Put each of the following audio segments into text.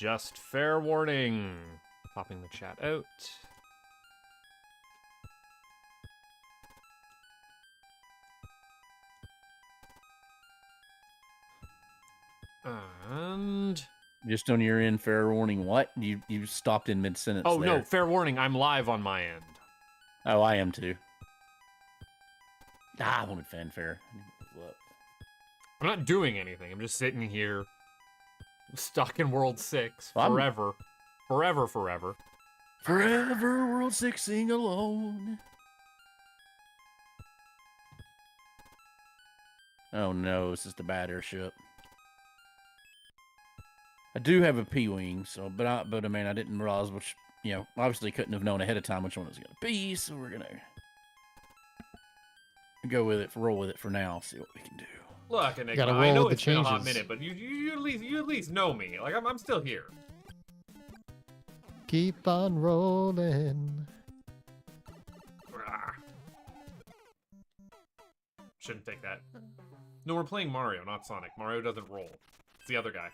Just fair warning. Popping the chat out. And just on your end, fair warning. What? You stopped in mid sentence. Oh there. no, fair warning. I'm live on my end. Oh, I am too. I wanted fanfare. I'm not doing anything. I'm just sitting here, stuck in World 6 forever, forever. Forever, World 6, sing alone. Oh no, this is the bad airship. I do have a P-wing, so but I mean I didn't realize which, obviously couldn't have known ahead of time which one it was gonna be, so we're gonna go with it, roll with it for now, see what we can do. Look, Enigma, I know it's been a hot minute, but you at least know me. Like I'm still here. Keep on rolling. Shouldn't take that. No, we're playing Mario, not Sonic. Mario doesn't roll. It's the other guy.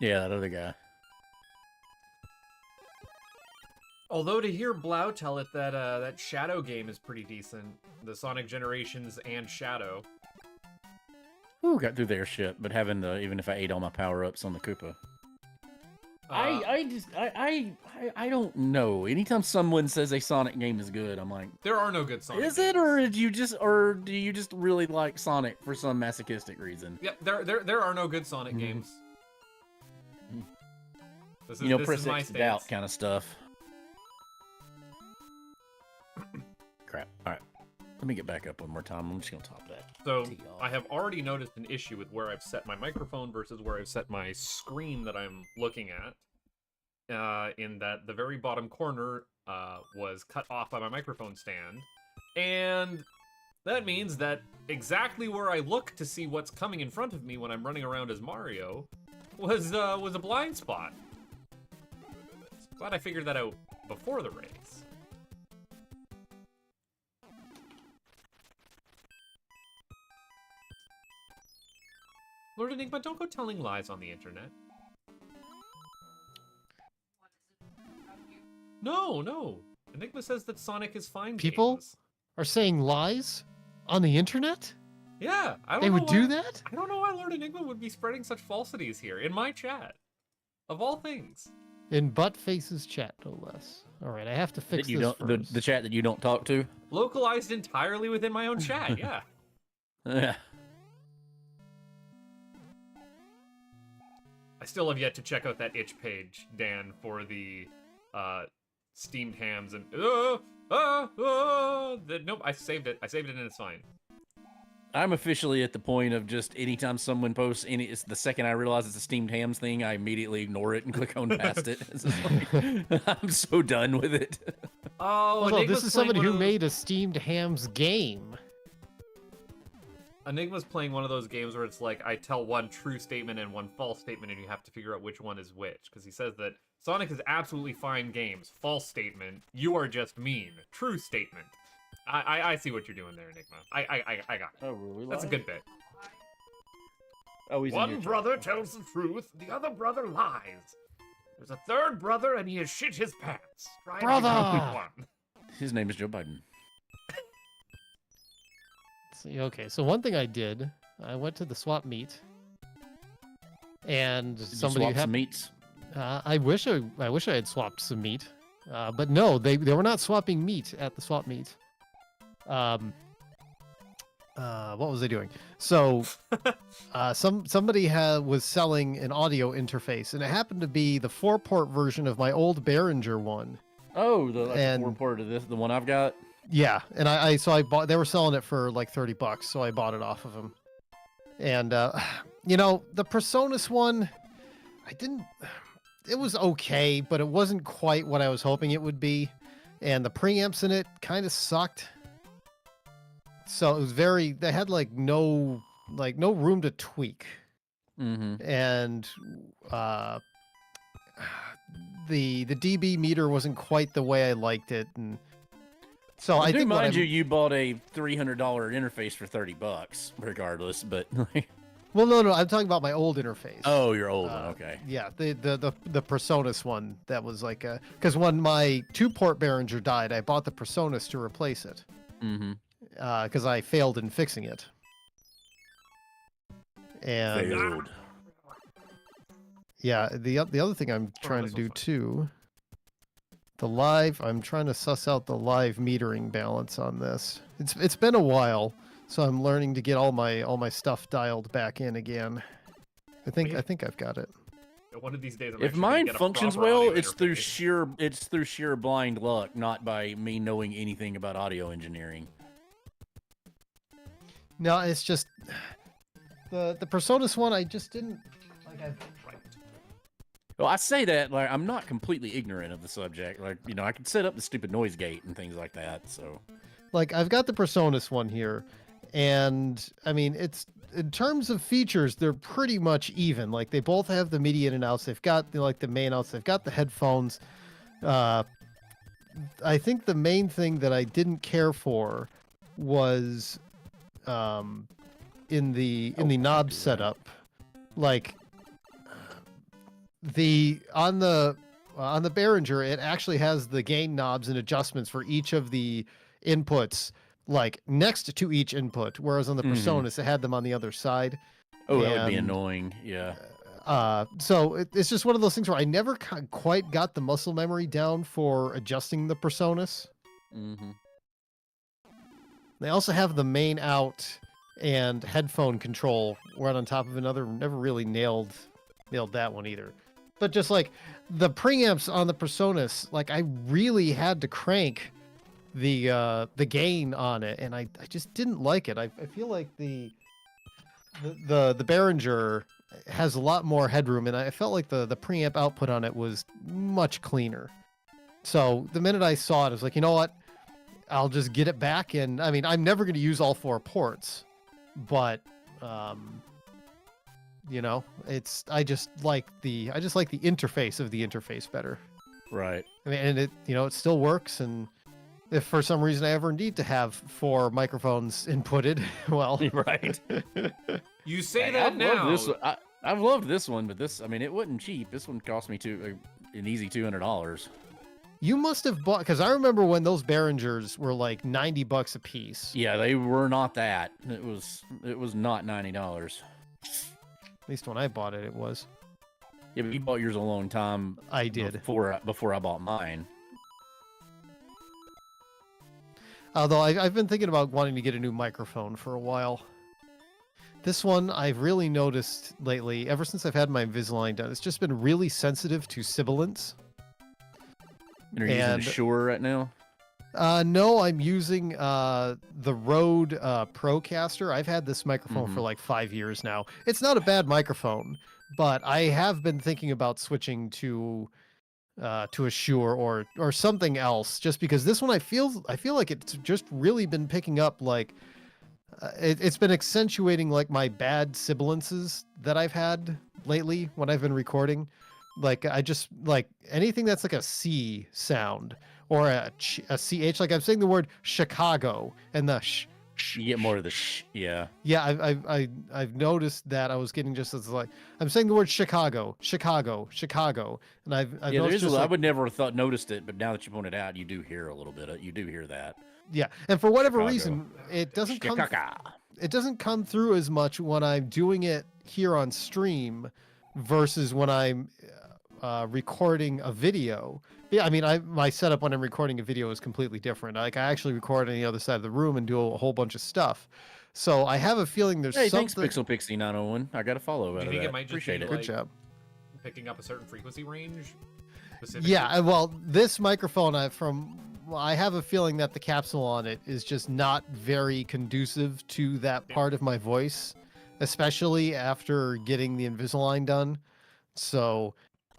Yeah, that other guy. Although to hear Blau tell it that that Shadow game is pretty decent, the Sonic Generations and Shadow. Ooh, got through the airship, but having the even if I ate all my power-ups on the Koopa. I don't know. Anytime someone says a Sonic game is good, I'm like, there are no good Sonic games. Is it, or do you just really like Sonic for some masochistic reason? Yep, there are no good Sonic games. This press is my X doubt kind of stuff. Crap. All right. Let me get back up one more time. I'm just going to top that. So, I have already noticed an issue with where I've set my microphone versus where I've set my screen that I'm looking at. In that the very bottom corner was cut off by my microphone stand. And that means that exactly where I look to see what's coming in front of me when I'm running around as Mario was a blind spot. Glad I figured that out before the race. Lord Enigma, don't go telling lies on the internet. No. Enigma says that Sonic is fine. People are saying lies on the internet? Yeah, I don't know. They would do that? I don't know why Lord Enigma would be spreading such falsities here in my chat. Of all things. In Buttface's chat, no less. All right, I have to fix this first. The chat that you don't talk to? Localized entirely within my own chat, yeah. Yeah. I still have yet to check out that itch page, Dan, for the steamed hams and nope, I saved it. I saved it and it's fine. I'm officially at the point of just anytime someone posts it's the second I realize it's a steamed hams thing, I immediately ignore it and click on past it. It's just like, I'm so done with it. Oh, well, this is somebody who made a steamed hams game. Enigma's playing one of those games where it's like, I tell one true statement and one false statement, and you have to figure out which one is which. Because he says that Sonic is absolutely fine games. False statement, you are just mean. True statement. I see what you're doing there, Enigma. I got it. Oh, were we That's a live? good bit. Oh, he's One brother tells the truth, the other brother lies. There's a third brother, and he has shit his pants. Brother! His name is Joe Biden. Okay, so one thing I did, I went to the swap meet, and somebody swap some meats. I wish I had swapped some meat, but no, they were not swapping meat at the swap meet. What was I doing? So, somebody was selling an audio interface, and it happened to be the 4-port version of my old Behringer one. Oh, the 4-port of this, the one I've got. Yeah, and I bought. They were selling it for like $30, so I bought it off of them. And the PreSonus one, I didn't. It was okay, but it wasn't quite what I was hoping it would be, and the preamps in it kind of sucked. So it was very. They had no room to tweak. Mm-hmm. And the dB meter wasn't quite the way I liked it, and. So I think, mind you bought a $300 interface for $30, regardless. But Well, no, I'm talking about my old interface. Oh, your old one. Okay. Yeah, the Presonus one that was like because when my 2-port Behringer died, I bought the Presonus to replace it. Mm-hmm. Because I failed in fixing it. And Failed. yeah, the other thing I'm trying to do too. I'm trying to suss out the live metering balance on this. It's been a while, so I'm learning to get all my stuff dialed back in again. I think I've got it. One of these days, I'm If actually gonna mine get a functions proper well, audio it's through interface. sheer blind luck, not by me knowing anything about audio engineering. No, it's just the Presonus one. I just didn't like. Right. Well, I say that like I'm not completely ignorant of the subject. Like, you know, I can set up the stupid noise gate and things like that. So, like, I've got the Presonus one here, and I mean, it's in terms of features, they're pretty much even. Like, they both have the MIDI in and outs. They've got the main outs. They've got the headphones. I think the main thing that I didn't care for was in the knob setup, like on the Behringer, it actually has the gain knobs and adjustments for each of the inputs, like next to each input, whereas on the Presonus, it had them on the other side. oh, that would be annoying. Yeah. So it's just one of those things where I never quite got the muscle memory down for adjusting the Presonus. Mm-hmm. They also have the main out and headphone control right on top of another. Never really nailed that one either. But just like the preamps on the Presonus, like I really had to crank the gain on it, and I just didn't like it. I feel like the Behringer has a lot more headroom, and I felt like the preamp output on it was much cleaner. So the minute I saw it, I was like, you know what? I'll just get it back. And I mean, I'm never going to use all 4 ports, but you know, I just like the interface of the interface better. Right. I mean, and it still works. And if for some reason I ever need to have 4 microphones inputted, well, right. You say Hey, that now. I've loved this one, but I mean, it wasn't cheap. This one cost me an easy $200. You must have bought, because I remember when those Behringers were like $90 a piece. Yeah, they were not that. It was not $90. At least when I bought it, it was. Yeah, but you bought yours a long time. I did before I bought mine. Although I've been thinking about wanting to get a new microphone for a while. This one I've really noticed lately, ever since I've had my Invisalign done, it's just been really sensitive to sibilance. And are you using a Shure right now? No, I'm using the Rode Procaster. I've had this microphone for like 5 years now. It's not a bad microphone, but I have been thinking about switching to a Shure or something else, just because this one I feel like it's just really been picking up like it's been accentuating like my bad sibilances that I've had lately when I've been recording. Like I just like anything that's like a C sound or a CH. Like I'm saying the word Chicago and the you get more of the yeah. Yeah, I've noticed that I was getting just as like I'm saying the word Chicago, and I've yeah. noticed just, I would never have noticed it, but now that you pointed it out, you do hear a little bit. You do hear that. Yeah, and for whatever Chicago. reason, it doesn't come through as much when I'm doing it here on stream versus when I'm recording a video. Yeah, I mean, my setup when I'm recording a video is completely different. Like I actually record on the other side of the room and do a whole bunch of stuff. So I have a feeling there's something. Thanks, Pixel Pixie 901. I got a follow. Do you think it might just Appreciate be it. like Good job. picking up a certain frequency range? Specifically? Yeah, well, this microphone I have a feeling that the capsule on it is just not very conducive to that part of my voice, especially after getting the Invisalign done. So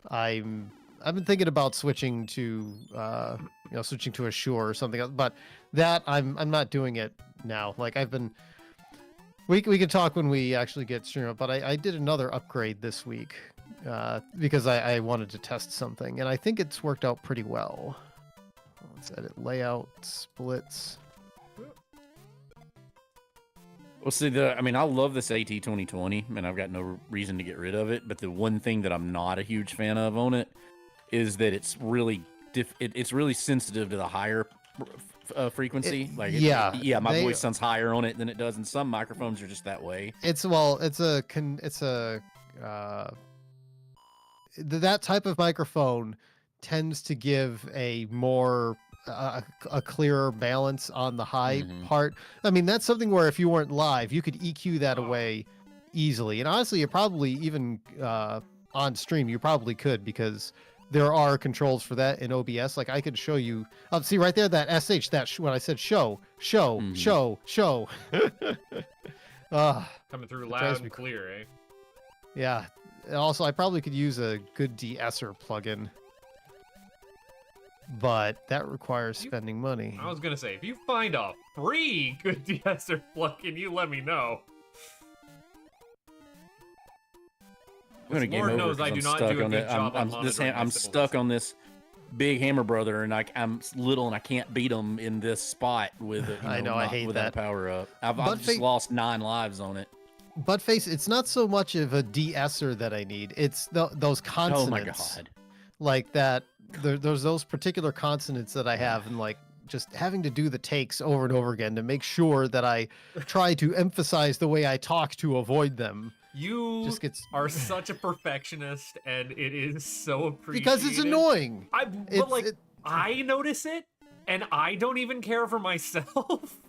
I've been thinking about switching to a Shure or something else, but that I'm not doing it now. Like we can talk when we actually get stream up, but I did another upgrade this week because I wanted to test something, and I think it's worked out pretty well. Let's edit layout, splits. Well, see, I mean, I love this AT2020, and I've got no reason to get rid of it. But the one thing that I'm not a huge fan of on it is that it's really it's really sensitive to the higher frequency. Yeah, my voice sounds higher on it than it does, and some microphones are just that way. That type of microphone tends to give a more a clearer balance on the high part. I mean, that's something where if you weren't live, you could EQ that away easily. And honestly, you probably even on stream, you probably could, because there are controls for that in OBS. Like I could show you. See right there, that SH, when I said show. Coming through loud and clear, eh? Yeah. And also, I probably could use a good de-esser plugin, but that requires spending money. I was gonna say, if you find a free good de-esser plugin, you let me know. I'm gonna Lord knows I do not do a good job on monitoring I'm stuck on this big hammer brother, and I'm little and I can't beat him in this spot with I hate without that power up. I've just lost 9 lives on it. Buttface, it's not so much of a de-esser that I need. It's those consonants. Oh my god! Like that. There's those particular consonants that I have, and like just having to do the takes over and over again to make sure that I try to emphasize the way I talk to avoid them. You are such a perfectionist, and it is so appreciated. Because it's annoying. I notice it, and I don't even care for myself.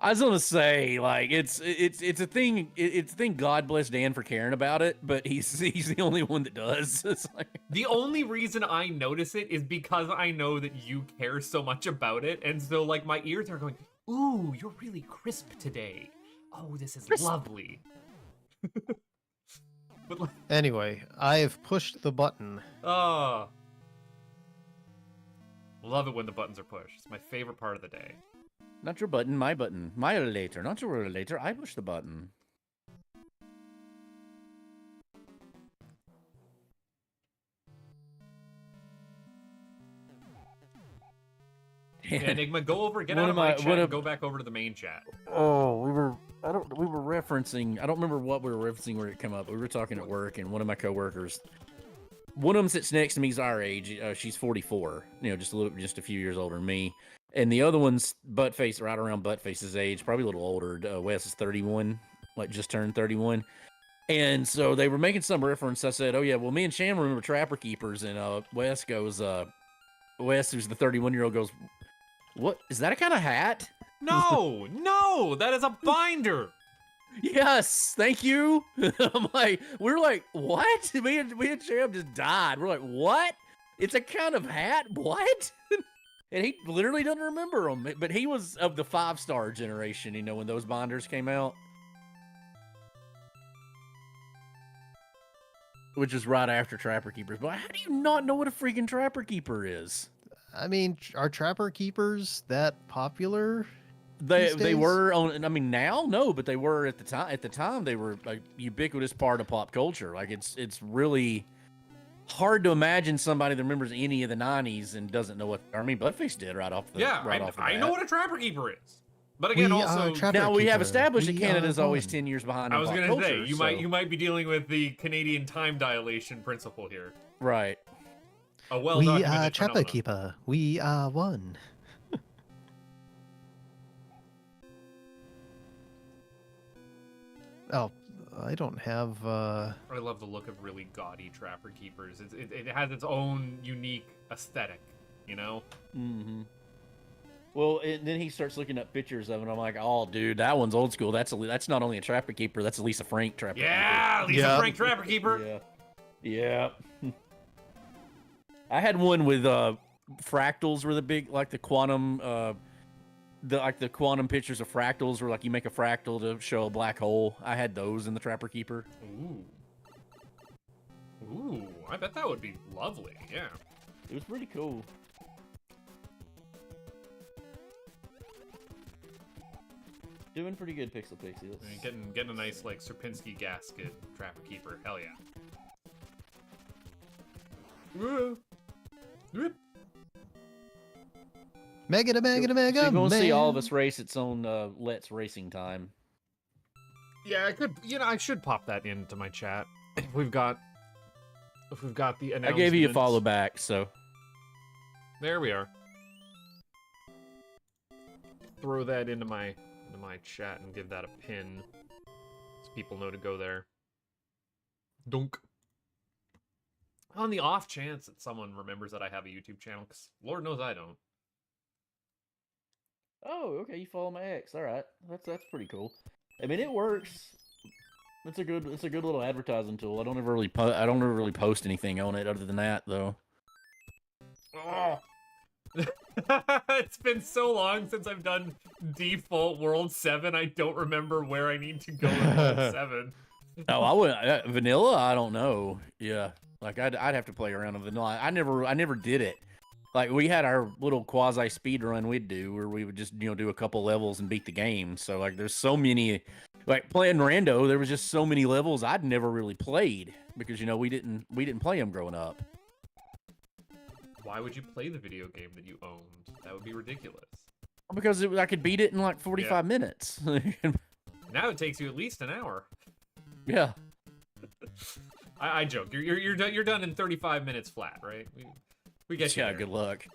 I was gonna say, like, it's a thing. It's a thing. God bless Dan for caring about it, but he's the only one that does. It's like... The only reason I notice it is because I know that you care so much about it, and so like my ears are going, "Ooh, you're really crisp today. Oh, this is lovely." But like... Anyway, I have pushed the button. Love it when the buttons are pushed. It's my favorite part of the day. Not your button, my button. My relator, not your relator. I push the button. Enigma, go over, get out of my chat, and go back over to the main chat. Oh, we were referencing, I don't remember what we were referencing where it came up. We were talking at work, and one of my coworkers, one of them sits next to me, he's our age. She's 44, just a few years older than me. And the other one's Buttface, right around Buttface's age, probably a little older. Wes is 31, like just turned 31. And so they were making some reference. I said, "Oh yeah, well me and Sham remember Trapper Keepers." And Wes goes, Wes, who's the 31-year-old, goes, "What is that? A kind of hat?" No, no, that is a binder. Yes, thank you. we're like, what? Me and Sham just died. We're like, what? It's a kind of hat? What? And he literally doesn't remember them, but he was of the 5-star generation, when those binders came out. Which is right after Trapper Keepers. But how do you not know what a freaking Trapper Keeper is? I mean, are Trapper Keepers that popular? They were on. I mean, now no, but they were at the time. At the time, they were a ubiquitous part of pop culture. Like it's really hard to imagine somebody that remembers any of the 90s and doesn't know what. I mean, Buttface did right off the bat. I know what a Trapper Keeper is. But again, we have established that Canada's always 10 years behind. I was going to say you might be dealing with the Canadian time dilation principle here. Right. A well-documented We are Trapper Keeper. We are one. Oh, I don't have. I love the look of really gaudy Trapper Keepers. It has its own unique aesthetic, Mm-hmm. Well, and then he starts looking up pictures of it. I'm like, oh, dude, that one's old school. That's not only a Trapper Keeper, that's a Lisa Frank Trapper Keeper. Yeah, Lisa Frank Trapper Keeper. Yeah. I had one with fractals were the big, like the quantum, the quantum pictures of fractals where like you make a fractal to show a black hole. I had those in the Trapper Keeper. Ooh, I bet that would be lovely. Yeah. It was pretty cool. Doing pretty good, Pixel Pixie. Getting a nice like Sierpinski gasket Trapper Keeper. Hell yeah. Mega. So you're going to see all of us race its own Let's Racing Time. Yeah, I could. You know, I should pop that into my chat. If we've got the announcement. I gave you a follow back, so there we are. Throw that into my chat and give that a pin, so people know to go there. Dunk. On the off chance that someone remembers that I have a YouTube channel, because Lord knows I don't. Oh, okay, you follow my ex. All right, that's pretty cool. I mean, it works. It's a good little advertising tool. I don't ever really post anything on it other than that though. Oh. It's been so long since I've done default World 7. I don't remember where I need to go in World 7. Oh, I would vanilla. I don't know. Yeah, like I'd have to play around with vanilla. I never did it. Like we had our little quasi speed run we'd do where we would just do a couple levels and beat the game. So like there's so many, like playing Rando, there was just so many levels I'd never really played because we didn't play them growing up. Why would you play the video game that you owned? That would be ridiculous. Because I could beat it in like 45 minutes. Now it takes you at least an hour. Yeah. I joke. You're done in 35 minutes flat, right? We get you. Yeah, there. good luck.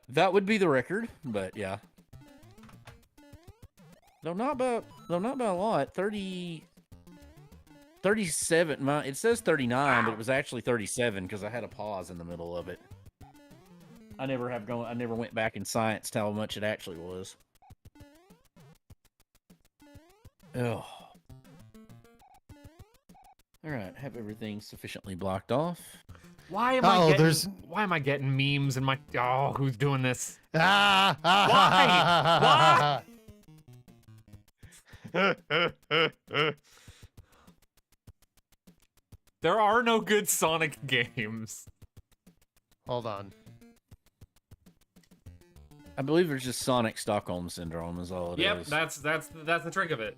That would be the record, but yeah. Though not by a lot. 37. It says 39, but it was actually 37 because I had a pause in the middle of it. I never went back in science to how much it actually was. Oh. All right, have everything sufficiently blocked off. Why am I getting memes in my? Oh, who's doing this? Why? There are no good Sonic games. Hold on. I believe there's just Sonic Stockholm Syndrome is all it is. Yep, that's the trick of it.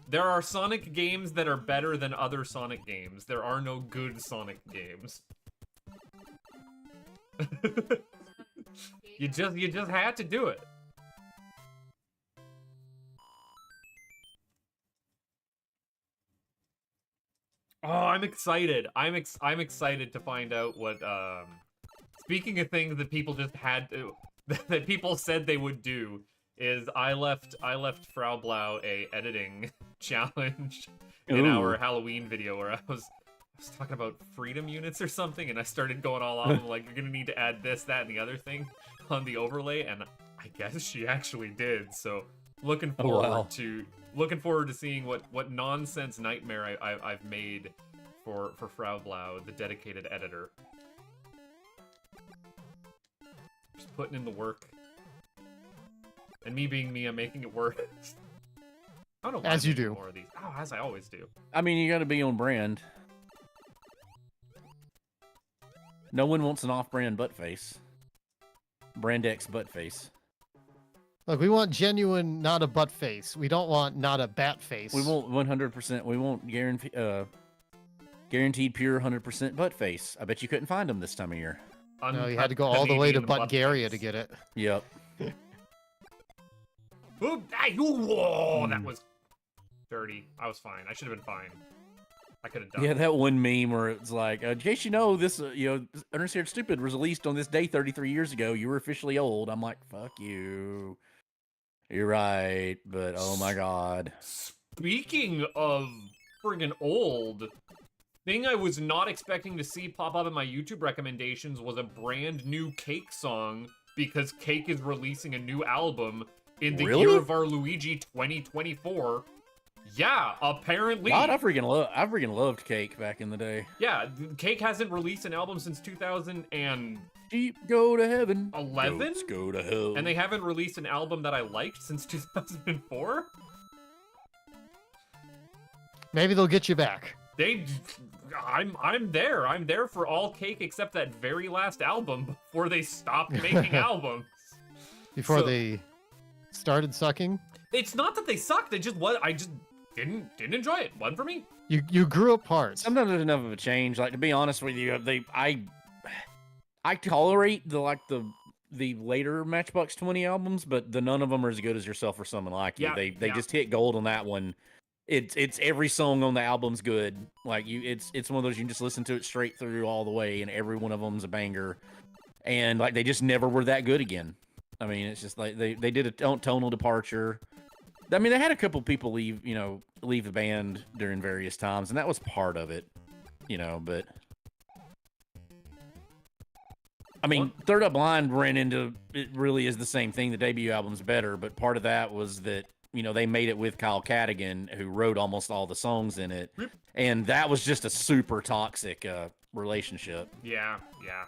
There are Sonic games that are better than other Sonic games. There are no good Sonic games. You just had to do it. Oh, I'm excited. I'm excited to find out what speaking of things that people just had to that people said they would do is I left Frau Blau a editing challenge in our Halloween video where I was talking about freedom units or something, and I started going all off like, you're gonna need to add this, that, and the other thing on the overlay, and I guess she actually did. So looking forward to seeing what nonsense nightmare I've made for Frau Blau, the dedicated editor. Just putting in the work. And me being me, I'm making it work. I don't know why as you I'm making do. More of these. Oh, as I always do. I mean, you got to be on brand. No one wants an off-brand butt face. Brand X butt face. Look, we want genuine, not a butt face. We don't want not a bat face. We want 100%. We want guaranteed pure 100% butt face. I bet you couldn't find them this time of year. No, you had to go all the way to Bulgaria to get it. Yep. That was dirty. I was fine. I should have been fine. I could have done. Yeah, that one meme where it's like, in case you know, this, Underscared Stupid was released on this day 33 years ago. You were officially old. I'm like, fuck you. You're right, but oh my god. Speaking of friggin' old, thing I was not expecting to see pop up in my YouTube recommendations was a brand new Cake song, because Cake is releasing a new album in the year of our Luigi 2024. Yeah, apparently. God, I freaking loved Cake back in the day. Yeah, Cake hasn't released an album since 2011. Sheep go to heaven. Goats go to hell. And they haven't released an album that I liked since 2004? Maybe they'll get you back. I'm there. I'm there for all Cake except that very last album before they stopped making albums. Before they started sucking? It's not that they sucked. It just was. I just didn't enjoy it. Wasn't for me. You grew apart. Sometimes there's enough of a change. Like, to be honest with you, I tolerate the later Matchbox 20 albums, but none of them are as good as Yourself or Someone Like You. Yeah, They just hit gold on that one It's every song on the album's good. Like it's one of those you can just listen to it straight through all the way, and every one of them's a banger. And like they just never were that good again. I mean, it's just like they did a tonal departure. I mean, they had a couple people leave the band during various times, and that was part of it, but I mean, Third Up Line ran into it really is the same thing. The debut album's better, but part of that was that, they made it with Kyle Cadigan, who wrote almost all the songs in it. And that was just a super toxic relationship. Yeah.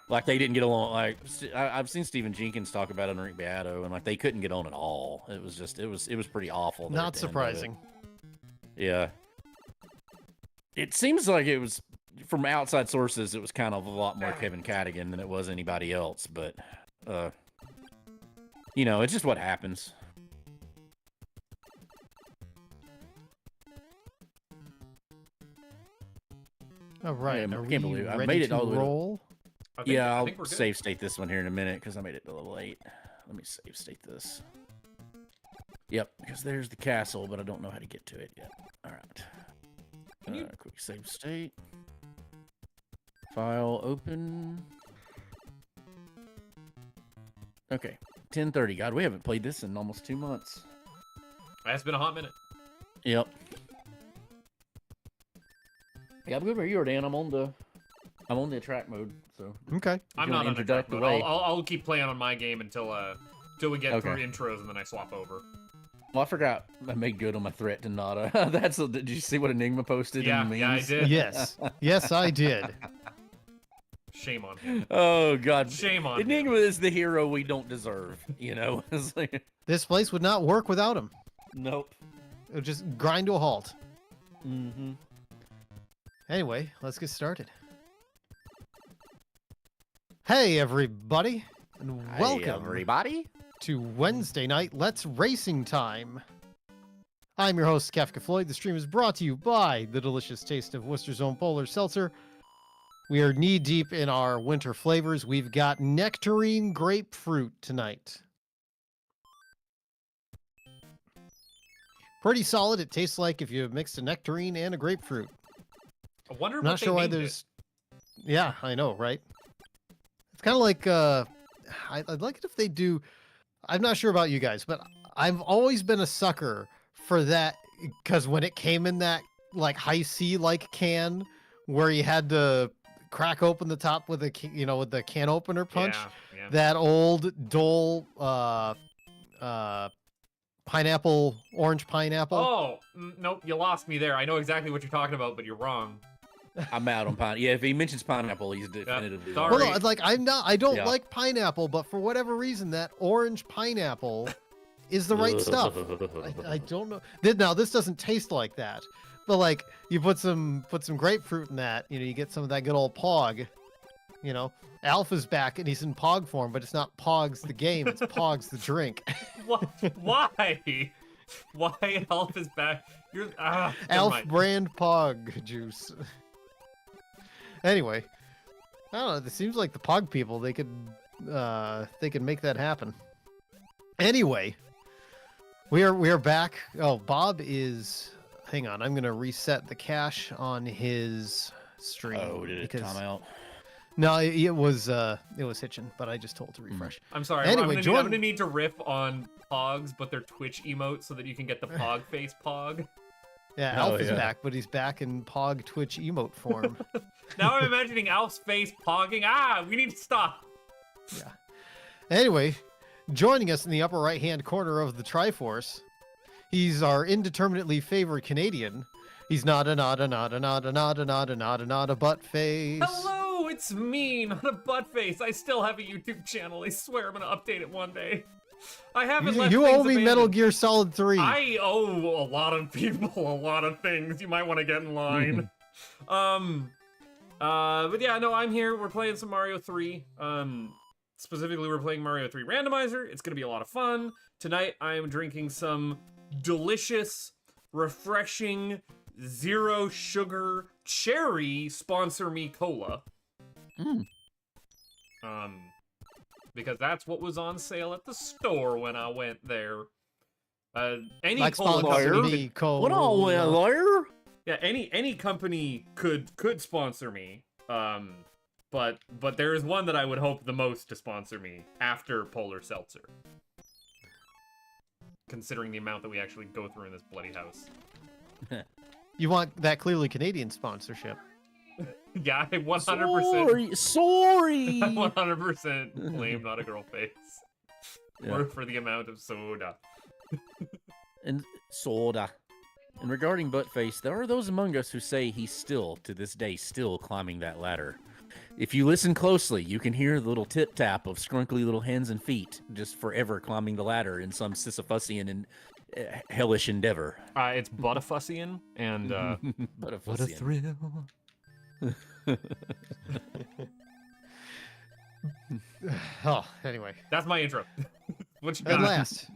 Like, they didn't get along. Like, I've seen Stephen Jenkins talk about it on Rick Beato, and like they couldn't get on at all. It was just, it was pretty awful. Not surprising. Yeah. It seems like it was, from outside sources, it was kind of a lot more Kevin Cadigan than it was anybody else, but, it's just what happens. All right, I are can't we believe I ready made it to all the way to- roll? I I'll think we're good. save state this one here in a minute because I made it a little late. Let me save state this. Yep, because there's the castle, but I don't know how to get to it yet. All right. Can you- Quick save state. File open. Okay, 10:30. God, we haven't played this in almost 2 months. It's been a hot minute. Yep. Yeah, I'm good where you are, Dan. I'm on the attack mode, so Okay. I'm not on attack mode. I'll keep playing on my game until we get through intros and then I swap over. Well, I forgot I made good on my threat to Nada. Did you see what Enigma posted? Yeah, in the I memes? did. Yes, I did. Shame on him. Oh God, Shame on Enigma him. is the hero we don't deserve. It's like, This place would not work without him. nope. It would just grind to a halt. Mm-hmm. Anyway, let's get started. Hey, everybody, and welcome Hey, everybody. to Wednesday night Let's Racing Time. I'm your host, Kefka Floyd. The stream is brought to you by the delicious taste of Worcester's Own Polar Seltzer. We are knee-deep in our winter flavors. We've got nectarine grapefruit tonight. Pretty solid. It tastes like if you mixed a nectarine and a grapefruit. I wonder I'm what not they sure why named there's... Yeah, I know, right? It's kind of like, I'd like it if they do... I'm not sure about you guys, but I've always been a sucker for that, because when it came in that, like, high C-like can, where you had to crack open the top with a, with the can opener punch, Yeah. that old Dole, orange pineapple. Oh, nope, you lost me there. I know exactly what you're talking about, but you're wrong. I'm out on pineapple. Yeah, if he mentions pineapple, he's definitively sorry. Well, no, like I don't Yeah. like pineapple, but for whatever reason, that orange pineapple is the right stuff. I don't know. Now this doesn't taste like that, but like you put some grapefruit in that, you get some of that good old Pog. Alpha's back and he's in Pog form, but it's not Pogs the game; it's Pogs the drink. Why? Why Alf is back? You're never Alf mind. brand Pog juice. Anyway, I don't know. It seems like the Pog people they could make that happen. Anyway, we are back. Oh, Bob is. Hang on, I'm gonna reset the cache on his stream. Oh, did it time out? No, it was hitching, but I just told to refresh. I'm sorry. Anyway, I'm gonna need to riff on Pogs, but they're Twitch emotes so that you can get the Pog face Pog. Yeah, Alf is back, but he's back in Pog Twitch emote form. Now I'm imagining Alf's face pogging. We need to stop. Yeah. Anyway, joining us in the upper right-hand corner of the Triforce, he's our indeterminately favored Canadian. He's not a butt face. Hello, it's me, not a butt face. I still have a YouTube channel. I swear I'm gonna update it one day. I haven't left You things owe me abandoned. Metal Gear Solid 3. I owe a lot of people a lot of things. You might want to get in line. But yeah, no, I'm here. We're playing some Mario 3. Specifically, we're playing Mario 3 Randomizer. It's gonna be a lot of fun. Tonight, I am drinking some delicious, refreshing, zero sugar cherry sponsor me cola. Because that's what was on sale at the store when I went there. Any Like cola sponsor company me, cola. What all went, lawyer? yeah, any company could sponsor me. But there is one that I would hope the most to sponsor me after Polar Seltzer. Considering the amount that we actually go through in this bloody house. You want that clearly Canadian sponsorship. Yeah, I 100%. Sorry. 100% blame not a girl face. Yeah. Or for the amount of soda. And soda. And regarding Buttface, there are those among us who say he's still, to this day, still climbing that ladder. If you listen closely, you can hear the little tip-tap of scrunkly little hands and feet, just forever climbing the ladder in some Sisyphusian and hellish endeavor. It's Buttafussian, and Buttafussian. what a thrill. Oh, anyway. That's my intro. What you At got? last,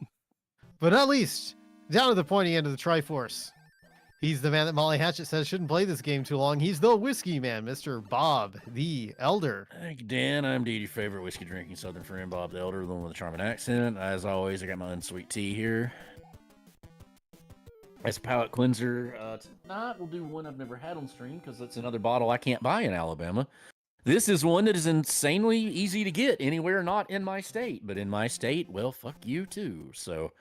but not least, down at the pointy end of the Triforce. He's the man that Molly Hatchet says shouldn't play this game too long. He's the whiskey man, Mr. Bob the Elder. Thank you, Dan. I'm your favorite whiskey drinking Southern friend, Bob the Elder, the one with a charming accent. As always, I got my unsweet tea here. As a palate cleanser, tonight we'll do one I've never had on stream because it's another bottle I can't buy in Alabama. This is one that is insanely easy to get anywhere not in my state, but in my state, well, fuck you too. So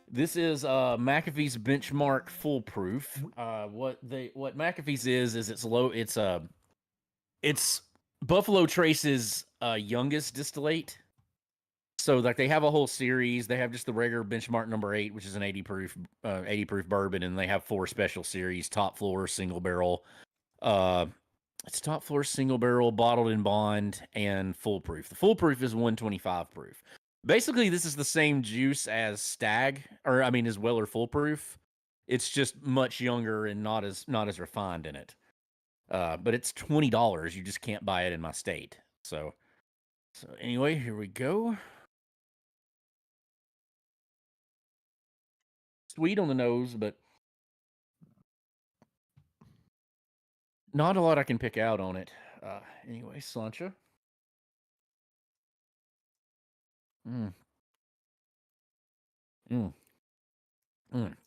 this is McAfee's Benchmark Foolproof. What McAfee's is it's Buffalo Trace's youngest distillate. So like they have a whole series. They have just the regular Benchmark number 8, which is an 80 proof bourbon, and they have 4 special series: top floor, single barrel. It's top floor, single barrel, bottled in bond, and foolproof. The foolproof is 125 proof. Basically, this is the same juice as Stag, as Weller Foolproof. It's just much younger and not as refined in it. But it's $20. You just can't buy it in my state. So anyway, here we go. Sweet on the nose, but not a lot I can pick out on it. Anyway, Slancha.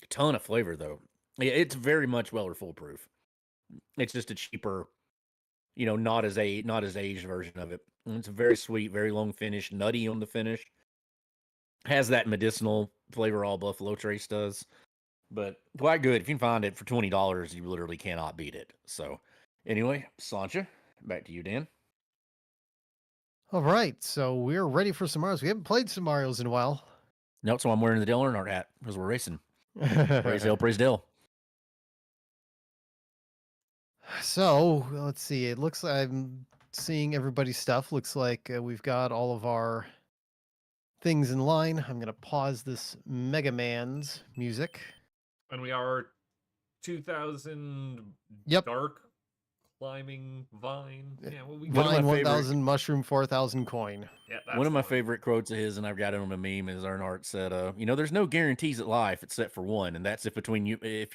Ton of flavor though. Yeah, it's very much Weller Foolproof. It's just a cheaper, not as aged version of it. And it's very sweet, very long finish, nutty on the finish. Has that medicinal flavor all Buffalo Trace does. But quite good. If you can find it for $20, you literally cannot beat it. So anyway, Slancha, back to you, Dan. All right, so we're ready for some Marios. We haven't played some Marios in a while. Nope, so I'm wearing the Dale Earnhardt hat because we're racing. Praise Dale, praise Dale. So let's see. It looks like I'm seeing everybody's stuff. Looks like we've got all of our things in line. I'm going to pause this Mega Man's music. And we are 2,000 dark climbing vine. Yeah, well, we Vine 1,000, mushroom 4,000 coin. Yeah, that's one of my favorite quotes of his, and I've got it on a meme, is Earnhardt said, there's no guarantees at life except for one, and that's if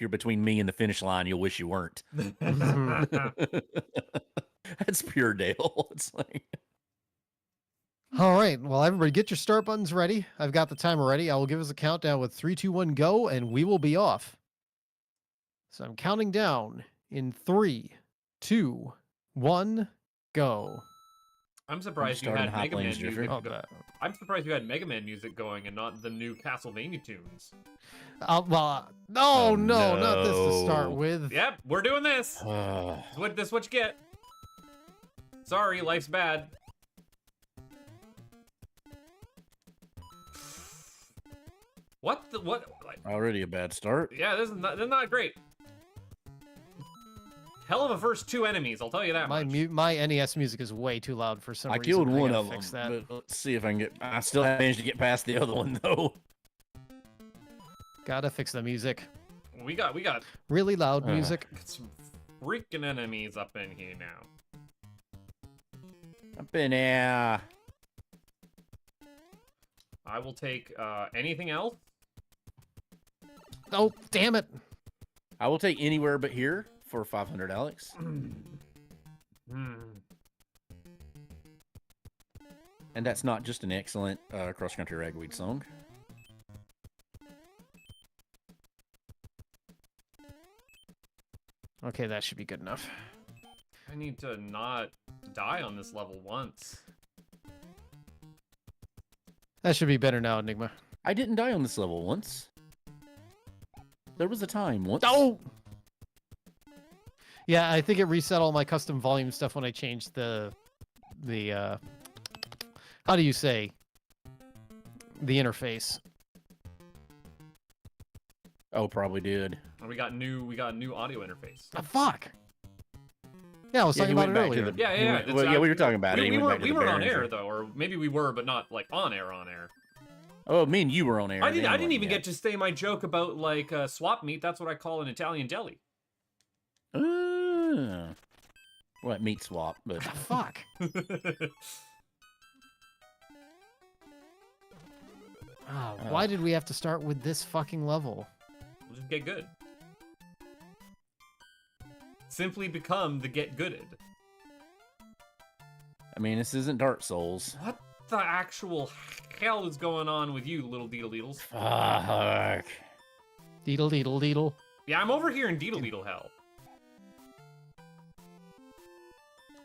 you're between me and the finish line, you'll wish you weren't. That's pure Dale. It's like... All right. Well, everybody get your start buttons ready. I've got the timer ready. I will give us a countdown with 3, 2, 1, go, and we will be off. So I'm counting down in 3, 2, 1, go. I'm surprised you had Mega Man music. I'm surprised you had Mega Man music going and not the new Castlevania tunes. No, not this to start with. Yep, we're doing this. This is what you get. Sorry, life's bad. What? Already a bad start. Yeah, this is not great. Hell of a first 2 enemies, I'll tell you that much. My NES music is way too loud for some reason. I killed one of fix them, that. but let's see if I can get... I still haven't managed to get past the other one, though. Gotta fix the music. We got really loud music. Some freaking enemies up in here now. Up in here. I will take anything else. Oh, damn it. I will take anywhere but here for 500, Alex. And that's not just an excellent cross-country ragweed song. Okay, that should be good enough. I need to not die on this level once. That should be better now, Enigma. I didn't die on this level once. There was a time once. Oh! Yeah, I think it reset all my custom volume stuff when I changed the how do you say? The interface. Oh, probably did. And we got a new audio interface. Oh, fuck! Yeah, I was talking about it earlier. Well, yeah, we were talking about it. We went back to we the weren't on Behringer. air though, or maybe we were, but not like on air. Oh, me and you were on air. I didn't wasn't even yet. get to say my joke about like swap meat. That's what I call an Italian deli. Well, meat swap, but Fuck. Oh, why did we have to start with this fucking level? We'll just get good. Simply become the get gooded. I mean, this isn't Dark Souls. What the actual hell is going on with you, little deedle deedles? Fuck. Deedle deedle deedle. Yeah, I'm over here in deedle deedle hell.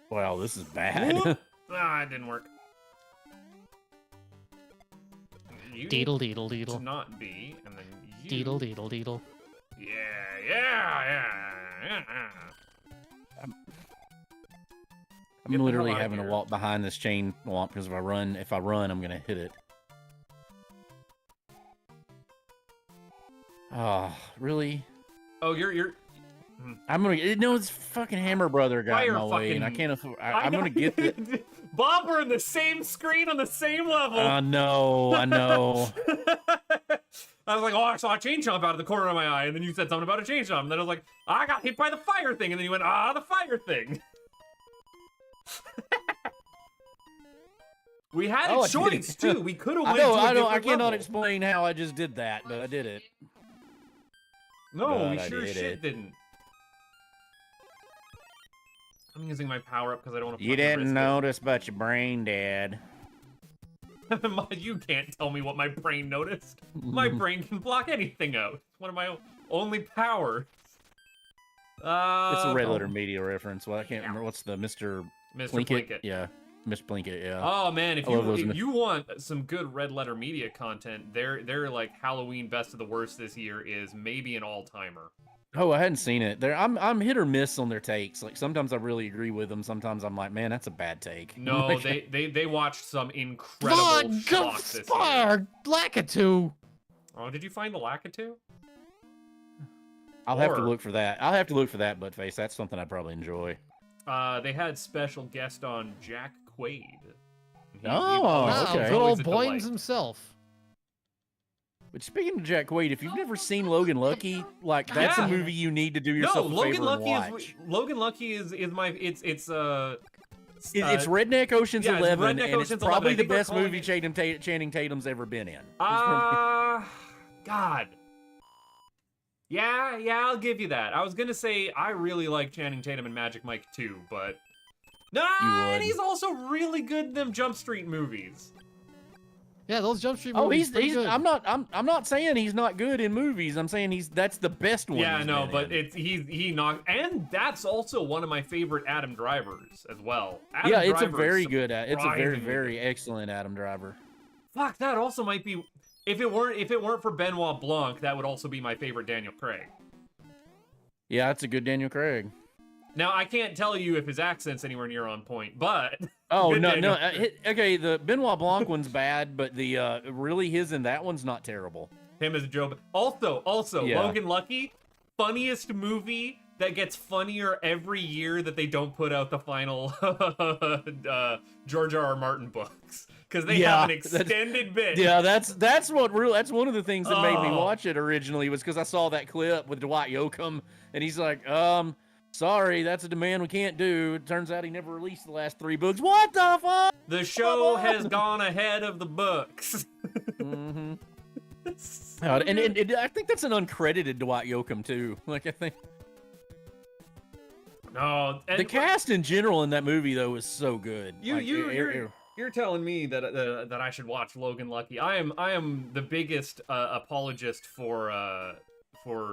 Wow, this is bad. Whoop. Ah, it didn't work. You Deedle need deedle to deedle. not be, and then you. Deedle deedle deedle. Yeah. I'm Get the literally hell outta having to here. walk behind this chain womp because if I run, I'm gonna hit it. Oh, really? Oh, you're. I'm gonna. No, it's fucking Hammer Brother got in Fire my way, and I fucking- can't afford. I'm gonna get the. Bob, we're in the same screen on the same level. I know. I was like, oh, I saw a chain jump out of the corner of my eye, and then you said something about a chain jump, and then I was like, I got hit by the fire thing, and then you went, the fire thing. We had Oh, a I did choice it. too. We could have I went know. to a I know. I different cannot level. explain how I just did that, but I did it. No, But we I sure did shit it. didn't. I'm using my power up because I don't want to. You didn't notice, but your brain did. You can't tell me what my brain noticed. My brain can block anything out. It's one of my only powers. It's a Red Letter Media reference. Well, I can't remember what's the Mr. Mr. Plinkett. Plinkett. Yeah, Mr. Plinkett. Yeah. Oh man, if I love those you want some good Red Letter Media content, their like Halloween best of the worst this year is maybe an all-timer. Oh, I hadn't seen it. I'm hit or miss on their takes. Like sometimes I really agree with them. Sometimes I'm like, man, that's a bad take. No, Like, they watched some incredible schlock this year. Spar Lakitu. Oh, did you find the Lakitu? I'll have to Or- look for that. I'll have to look for that, Buttface. That's something I'd probably enjoy. They had special guest on Jack Quaid. Oh, Wow, okay. good always old a Boynes delight. himself. But speaking of Jack Quaid, if you've never seen Logan Lucky, like that's Yeah. a movie you need to do No, yourself a Logan favor Lucky and watch. is Logan Lucky is my it's It's Redneck Ocean's yeah, it's 11, Redneck and it's Ocean's 11. probably I the think we're best calling movie it- Channing Tatum's ever been in. God. Yeah, I'll give you that. I was gonna say I really like Channing Tatum and Magic Mike too, but You and would. he's also really good in them Jump Street movies. Yeah, those Jump Street Oh, movies. he's pretty good. I'm not saying he's not good in movies. I'm saying that's the best one. Yeah, he's no, been but in. he knocked, and that's also one of my favorite Adam Drivers as well. Adam Yeah, it's a Driver very is good. It's a very surprisingly excellent Adam Driver. Fuck, that also might be. If it weren't for Benoit Blanc, that would also be my favorite Daniel Craig. Yeah, it's a good Daniel Craig. Now I can't tell you if his accent's anywhere near on point, but Oh Good no, Daniel no. Okay, the Benoit Blanc one's bad, but the really his in that one's not terrible. him as Joe. Also, Yeah. Logan Lucky, funniest movie that gets funnier every year that they don't put out the final George R.R. Martin books because they Yeah, have an extended bit. Yeah, that's one of the things that made me Oh. watch it originally was because I saw that clip with Dwight Yoakam, and he's like, sorry, that's a demand we can't do. It turns out he never released the last 3 books. What the fuck? The show has gone ahead of the books. Mm-hmm. So And good. I think that's an uncredited Dwight Yoakam too. Like I think No, and the cast in general in that movie though is so good. Like, You're telling me that that I should watch Logan Lucky. I am the biggest apologist for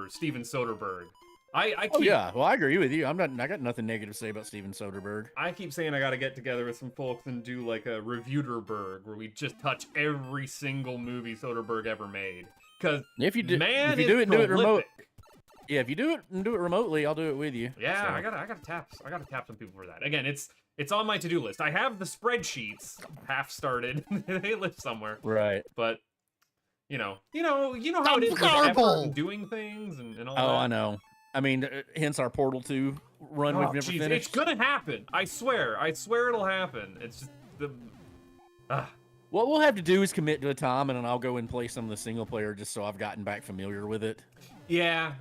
Steven Soderbergh. I Oh keep, yeah, well I agree with you. I got nothing negative to say about Steven Soderbergh. I keep saying I gotta get together with some folks and do like a Reviewderberg where we just touch every single movie Soderbergh ever made. Cause If you do, man, if you it's do it, do it remote. prolific. Yeah, if you do it and do it remotely, I'll do it with you. Yeah, So. I gotta tap some people for that. Again, it's on my to-do list. I have the spreadsheets half started. They live somewhere. Right. But you know how it is with effort and doing things and all that. Oh, I know. I mean, hence our Portal 2 run we've never Jeez, finished. it's gonna happen. I swear it'll happen. It's just the. What we'll have to do is commit to a time, and then I'll go and play some of the single player just so I've gotten back familiar with it. Yeah.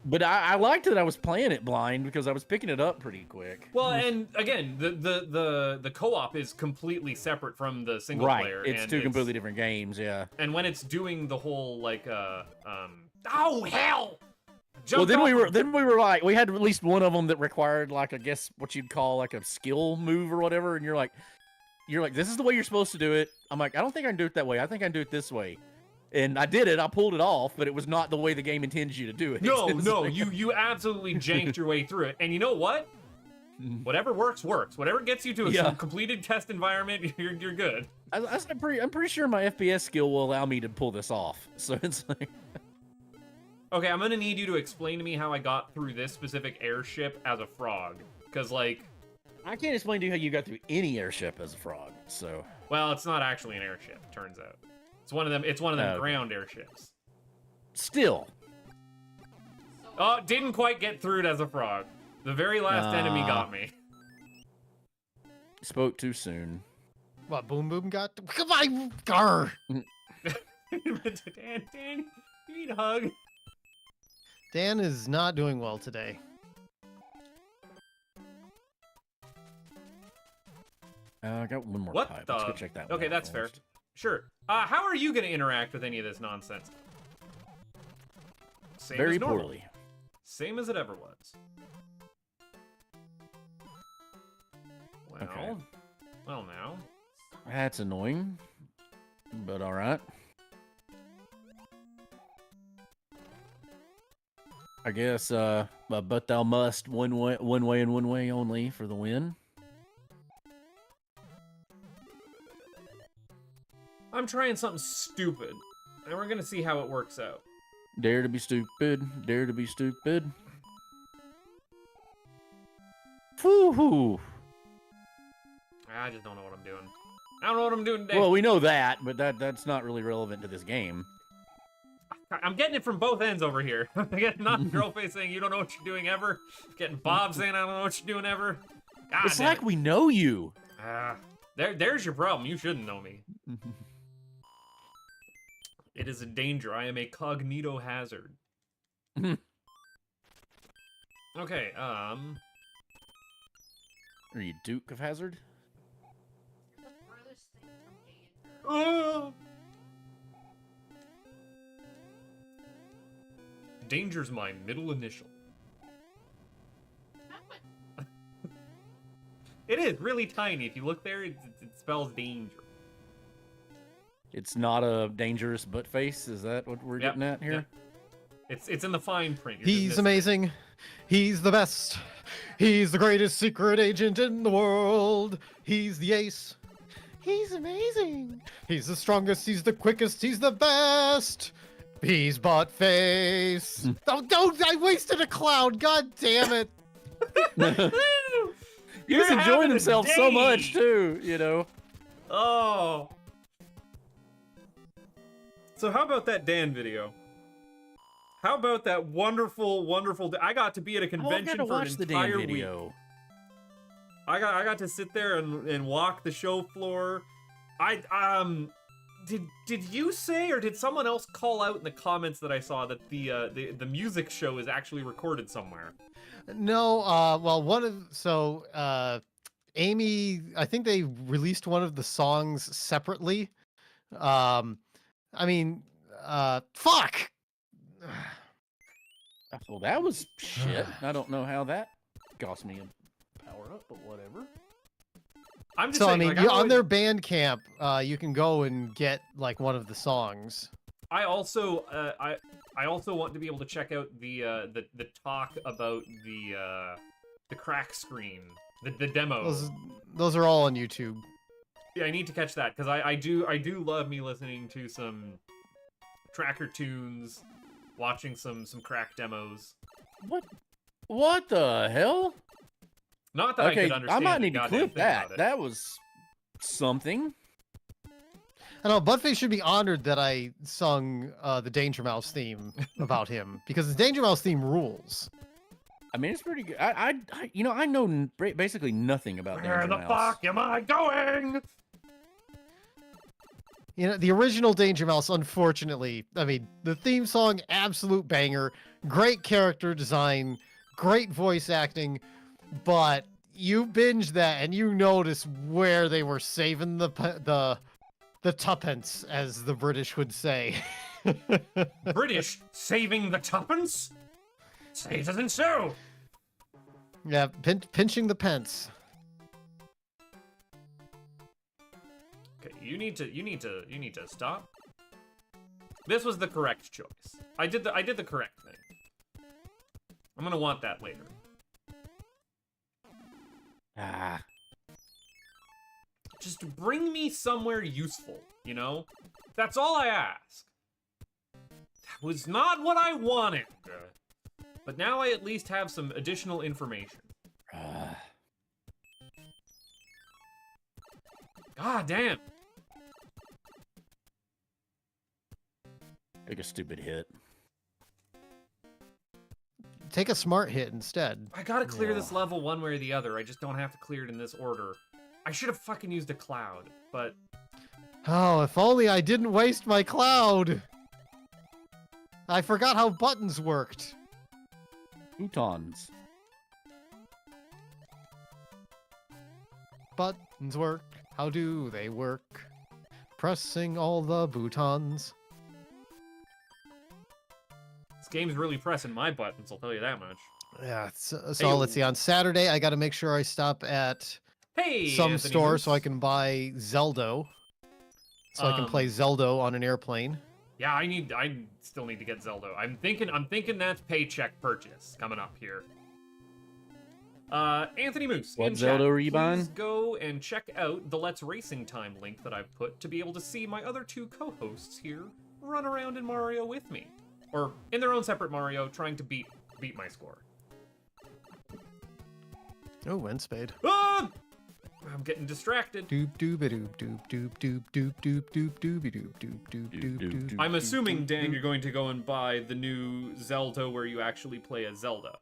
But I liked that I was playing it blind because I was picking it up pretty quick. Well, and again, the co-op is completely separate from the single player. Right, it's two completely different games, yeah. And when it's doing the whole like oh hell! Well, then we were like, we had at least one of them that required like, I guess what you'd call like a skill move or whatever, and you're like, this is the way you're supposed to do it. I'm like, I don't think I can do it that way. I think I can do it this way. And I did it. I pulled it off, but it was not the way the game intends you to do it. No, you absolutely janked your way through it. And you know what? Whatever works. Whatever gets you to a completed test environment, you're good. I'm pretty sure my FPS skill will allow me to pull this off. So it's like. Okay, I'm gonna need you to explain to me how I got through this specific airship as a frog, because like. I can't explain to you how you got through any airship as a frog. So. Well, it's not actually an airship. Turns out. It's one of them ground airships. Still. Oh, didn't quite get through it as a frog. The very last enemy got me. Spoke too soon. What, Boom Boom got? Come on, Gar. Dan, you need a hug. Dan is not doing well today. I got one more What pipe. the? Let's go check that one Okay, out that's fair. first. Sure. How are you going to interact with any of this nonsense? Same Very as normal. poorly. Same as it ever was. Well, Okay. Well now. That's annoying, but all right. I guess, but thou must one way and one way only for the win. I'm trying something stupid, and we're gonna see how it works out. Dare to be stupid. Dare to be stupid. Woo-hoo. I just don't know what I'm doing. I don't know what I'm doing today. Well, we know that, but that's not really relevant to this game. I'm getting it from both ends over here. I'm getting not Girlface saying you don't know what you're doing ever. Getting Bob saying I don't know what you're doing ever. God It's damn like it. we know you. There's your problem. You shouldn't know me. It is a danger. I am a cognito hazard. Okay, Are you Duke of Hazard? Danger's my middle initial. It is really tiny. If you look there, it spells danger. It's not a dangerous butt face. Is that what we're getting at here? Yep. It's in the fine print. You're He's amazing. He's the best. He's the greatest secret agent in the world. He's the ace. He's amazing. He's the strongest. He's the quickest. He's the best. He's butt face. Don't! I wasted a cloud. God damn it. He was enjoying himself so much too, you know. Oh. So how about that Dan video? How about that wonderful, wonderful? I got to be at a convention for an entire week. I got to sit there and walk the show floor. Did you say, or did someone else call out in the comments that I saw that the music show is actually recorded somewhere? No, well, Amy, I think they released one of the songs separately. Fuck! Well, that was shit. I don't know how that cost me a power up, but whatever. I'm just saying, on their Bandcamp, you can go and get like one of the songs. I also I also want to be able to check out the talk about the crack screen, the demo. Those are all on YouTube. Yeah, I need to catch that because I do love me listening to some tracker tunes, watching some crack demos. What the hell? Not that I could understand. I might need the to goddamn clip thing that. about it. That was something. I know Buttface should be honored that I sung the Danger Mouse theme about him because the Danger Mouse theme rules. I mean, it's pretty good. I know basically nothing about Where Danger the Mouse. fuck am I going? You know, the original Danger Mouse, unfortunately, I mean, the theme song, absolute banger, great character design, great voice acting, but you binge that and you notice where they were saving the tuppence, as the British would say. British saving the tuppence? Say it isn't so. Yeah, pinching the pence. Okay, you need to stop. This was the correct choice. I did the correct thing. I'm gonna want that later. Ah, Just bring me somewhere useful, you know? That's all I ask. That was not what I wanted. But now I at least have some additional information. God damn. Take a stupid hit. Take a smart hit instead. I gotta clear this level one way or the other. I just don't have to clear it in this order. I should have fucking used a cloud, but... Oh, if only I didn't waste my cloud! I forgot how buttons worked. Utons. Buttons work. How do they work? Pressing all the boutons. This game's really pressing my buttons, I'll tell you that much. Yeah, so Hey, let's see. On Saturday, I gotta make sure I stop at Hey, some Anthony store Moose. so I can buy Zelda. So I can play Zelda on an airplane. Yeah, I still need to get Zelda. I'm thinking that's paycheck purchase coming up here. Anthony Moose, What in Zelda chat, are you buying? please go and check out the Let's Racing Time link that I've put to be able to see my other two co-hosts here run around in Mario with me. Or in their own separate Mario, trying to beat my score. Oh, wind spade. Ah! I'm getting distracted. Doop doop doop doop doop doop doop doop doop doop doop doop doop doop doop. I'm assuming, Dan, you're going to go and buy the new Zelda where you actually play as Zelda.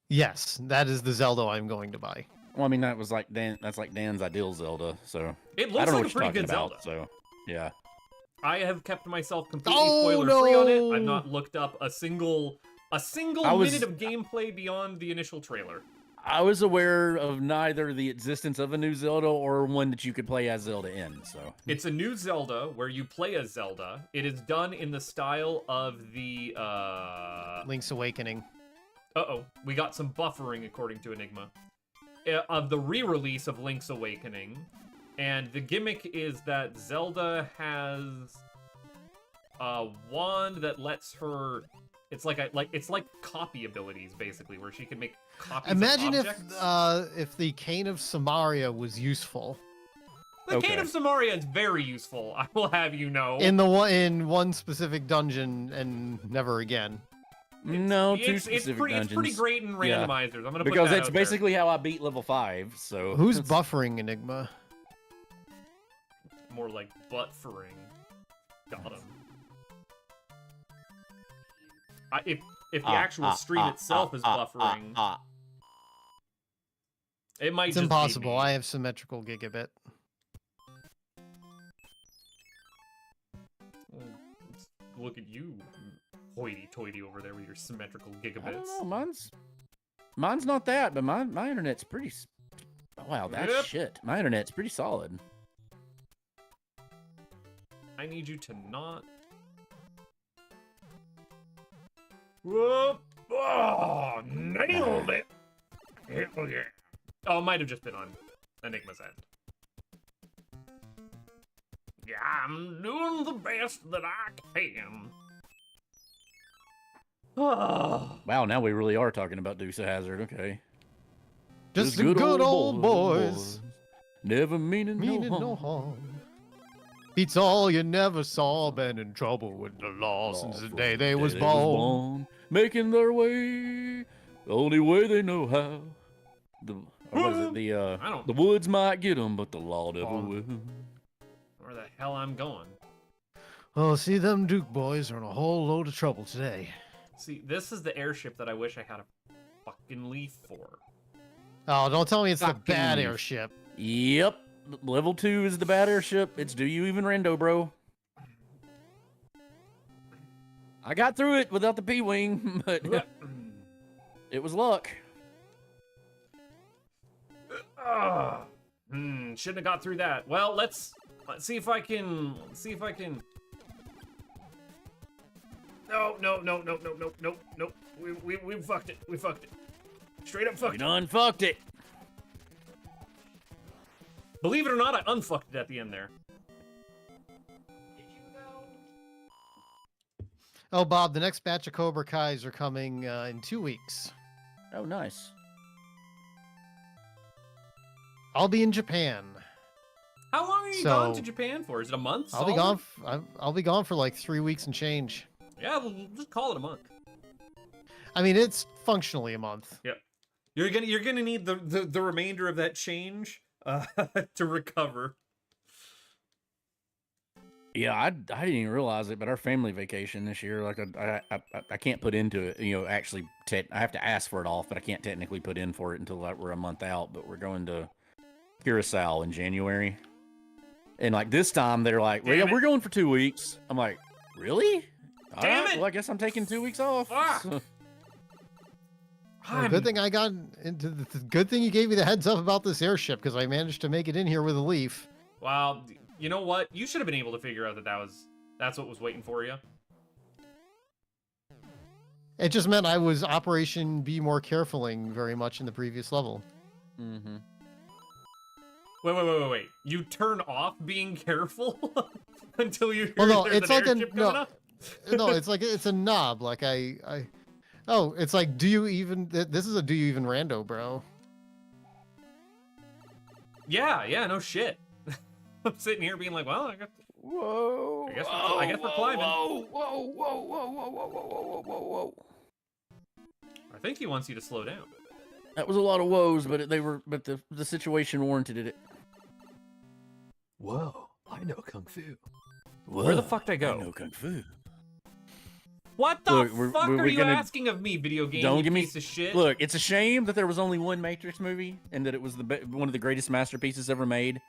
Yes, that is the Zelda I'm going to buy. Well, I mean, that's like Dan's ideal Zelda. So It I looks don't know like a what you're pretty talking good about. Zelda. So yeah. I have kept myself completely Oh, spoiler-free on it. no! I've not looked up a single minute of gameplay beyond the initial trailer. I was aware of neither the existence of a new Zelda or one that you could play as Zelda in. So It's a new Zelda where you play as Zelda. It is done in the style of the Link's Awakening. Uh-oh, we got some buffering according to Enigma. Of the re-release of Link's Awakening. And the gimmick is that Zelda has a wand that lets her... It's like copy abilities, basically, where she can make copies Imagine of objects. if the Cane of Samaria was useful. The Cane of Samaria is very useful, I will have you know. In one specific dungeon and never again. no, two It's specific pretty dungeons. great in Yeah. randomizers. I'm gonna Because put that it's out there. basically how I beat level 5. So Who's it's- buffering Enigma? More like butt-fering. Got him. If the actual stream itself is buffering, it might It's just impossible. Be me. I have symmetrical gigabit. Look at you, hoity-toity over there with your symmetrical I don't gigabits. know. Mine's not that, but my internet's pretty. Wow, that's Yep. shit. My internet's pretty solid. I need you to not. Whoop! Oh, nailed it! Hell yeah! Oh, it might have just been on Enigma's end. Yeah, I'm doing the best that I can. Wow, now we really are talking about Dukes of Hazzard. Okay. Just Those the good old boys. Never meaning No harm. Beats all you never saw. Been in trouble with the law since the day they was born. Making their way the only way they know how. What is it? The woods might get them, but the law never will. Where the hell I'm going? Oh, see, them Duke boys are in a whole load of trouble today. See, this is the airship that I wish I had a fucking Leaf for. Oh, don't tell me it's the Fucking bad Leaf. airship. Yep. Level 2 is the bad airship. It's Do You Even Rando, bro. I got through it without the P-Wing, but it was luck. Shouldn't have got through that. Well, let's see if I can. No. We fucked it. We fucked it. Straight up fucked We it. done fucked it. Believe it or not, I unfucked it at the end there. Oh, Bob, the next batch of Cobra Kais are coming in 2 weeks. Oh, nice. I'll be in Japan. How long are you gone to Japan for? Is it a month? I'll be gone. I'll be gone for like 3 weeks and change. Yeah, we'll just call it a month. I mean, it's functionally a month. Yep. You're gonna need the remainder of that change to recover. Yeah, I didn't even realize it, but our family vacation this year, like I can't put into it. You know, actually, I have to ask for it off, but I can't technically put in for it until like we're a month out. But we're going to Curacao in January, and like this time they're like, "Well, yeah, we're going for 2 weeks." I'm like, "Really? All Damn right, it! well, I guess I'm taking 2 weeks off." Fuck. Well, good thing I got into the good thing you gave me the heads up about this airship because I managed to make it in here with a Leaf. Wow, you know what? You should have been able to figure out that's what was waiting for you. It just meant I was Operation Be More Carefuling very much in the previous level. Mm-hmm. Wait. You turn off being careful until you hear Well, no, there's it's an like airship coming up? no, it's like it's a knob. Like oh, it's like do you even? This is a do you even rando, bro? Yeah, no shit. I'm sitting here being like, well, I guess we're climbing. Whoa. I think he wants you to slow down. That was a lot of woes, but the situation warranted it. Whoa, I know Kung Fu. Whoa, Where the fuck did I go? I know Kung Fu. What the Look, fuck we're are you gonna- asking of me, video game? Don't you give me piece of shit. Look, it's a shame that there was only one Matrix movie and that it was one of the greatest masterpieces ever made.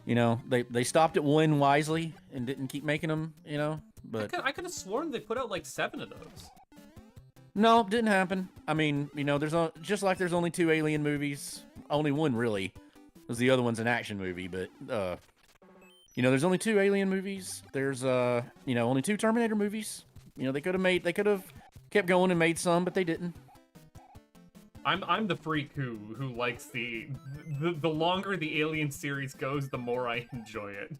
You know, they stopped at one wisely and didn't keep making them. You know, but I could have sworn they put out like 7 of those. no, didn't happen. I mean, you know, just like there's only 2 Alien movies, only one really, because the other one's an action movie. But you know, there's only 2 Alien movies. There's you know, only 2 Terminator movies. You know, they could have kept going and made some, but they didn't. I'm the freak who likes the longer the Alien series goes, the more I enjoy it.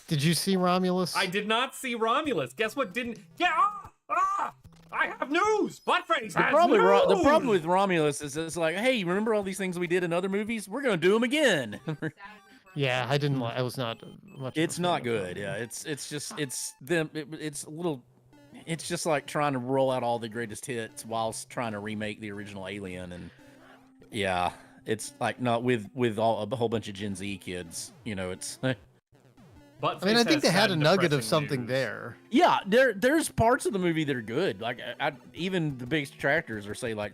Did you see Romulus? I did not see Romulus. Guess what? Didn't? Yeah. I have news. Buttface has news. The problem with Romulus is it's like, hey, remember all these things we did in other movies? We're gonna do them again. Yeah, I didn't. I was not much. It's not good. Yeah, it's just them. It's a little. It's just like trying to roll out all the greatest hits whilst trying to remake the original Alien, and yeah, it's like not with a whole bunch of Gen Z kids. You know, it's. Buttface I mean, I think has they had sad a nugget of depressing something news. there. Yeah, there's parts of the movie that are good. Like even the biggest detractors are say like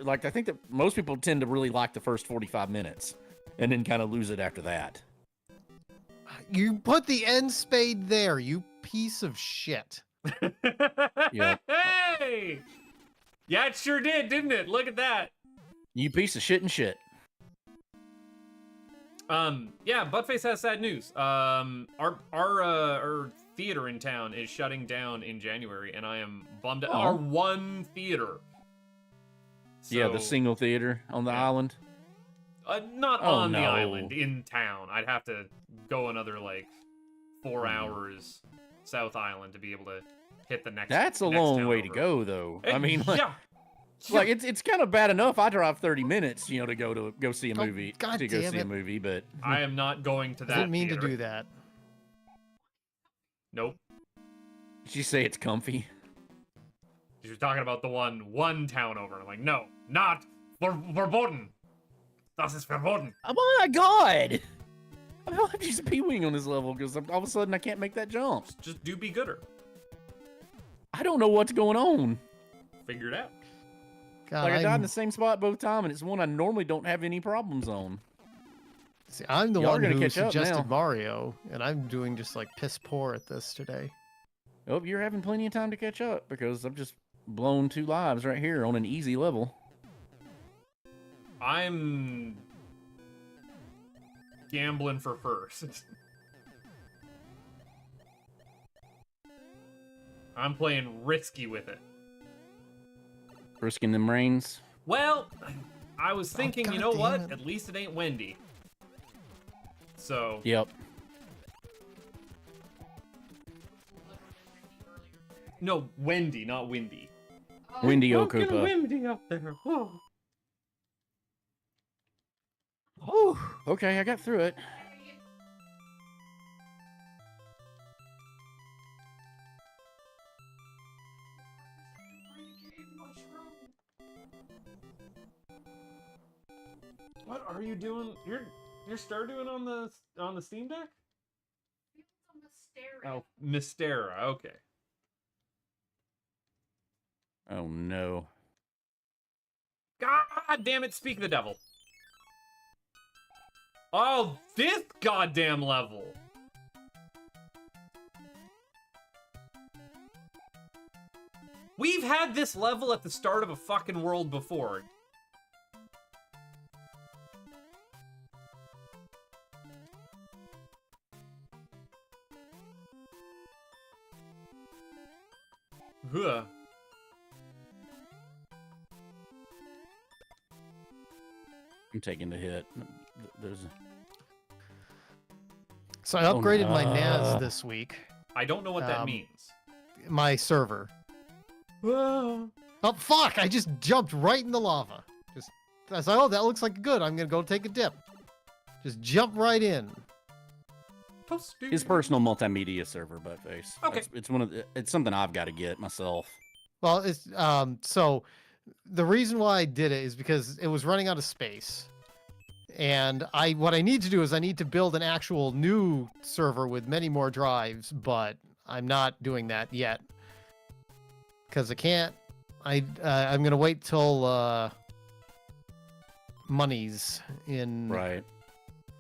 like I think that most people tend to really like the first 45 minutes, and then kind of lose it after that. You put the end spade there, you piece of shit. Yeah. Hey! Yeah, it sure did, didn't it? Look at that. You piece of shit and shit. Yeah, Buttface has sad news. Our theater in town is shutting down in January, and I am bummed out. Oh. Our one theater. Yeah, the So- single theater on the island. Not Oh, on the no. island, in town. I'd have to go another, like, 4 hours South Island to be able to hit the next. That's a next long town way to over. go, though. I mean, like, yeah. like it's kind of bad enough. I drive 30 minutes, you know, to go see a Oh, movie, God to go damn see a it. movie. But I am not going to I that. didn't mean theater. to do that. Nope. did you say it's comfy? She was talking about the one town over. I'm like, no, not verboten. Das ist verboten. Oh my god! I'm just peewing on this level because all of a sudden I can't make that jump. Just do be gooder. I don't know what's going on. Figure it out. God, Like I died in I'm, the same spot both times, and it's one I normally don't have any problems on. see, I'm the Y'all are one gonna who catch up now. suggested Mario, and I'm doing just like piss poor at this today. Oh, you're having plenty of time to catch up because I've just blown 2 lives right here on an easy level. I'm gambling for first. I'm playing risky with it. Risking them reins. Well, I was thinking, you God know damn what? it. At least it ain't Wendy. So, Yep. no, Wendy, not Windy. Windy Fucking Okupa. Wendy up there. Whoa. Oh, okay, I got through it. What are you doing? You're Stardew on the Steam Deck? Oh, Mystera. Okay. Oh no. God damn it! Speak the devil. Oh, this goddamn level. We've had this level at the start of a fucking world before. Ugh. I'm taking the hit. There's So I Oh, upgraded my no. NAS this week. I don't know what that means. My server. Whoa. Oh fuck! I just jumped right in the lava. I was like, oh, that looks like good. I'm gonna go take a dip. Just jump right in. his personal multimedia server, Buttface. Okay. It's something I've got to get myself. Well, it's so the reason why I did it is because it was running out of space. And what I need to do is I need to build an actual new server with many more drives, but I'm not doing that yet. Cuz I can't I'm going to wait till money's in Right.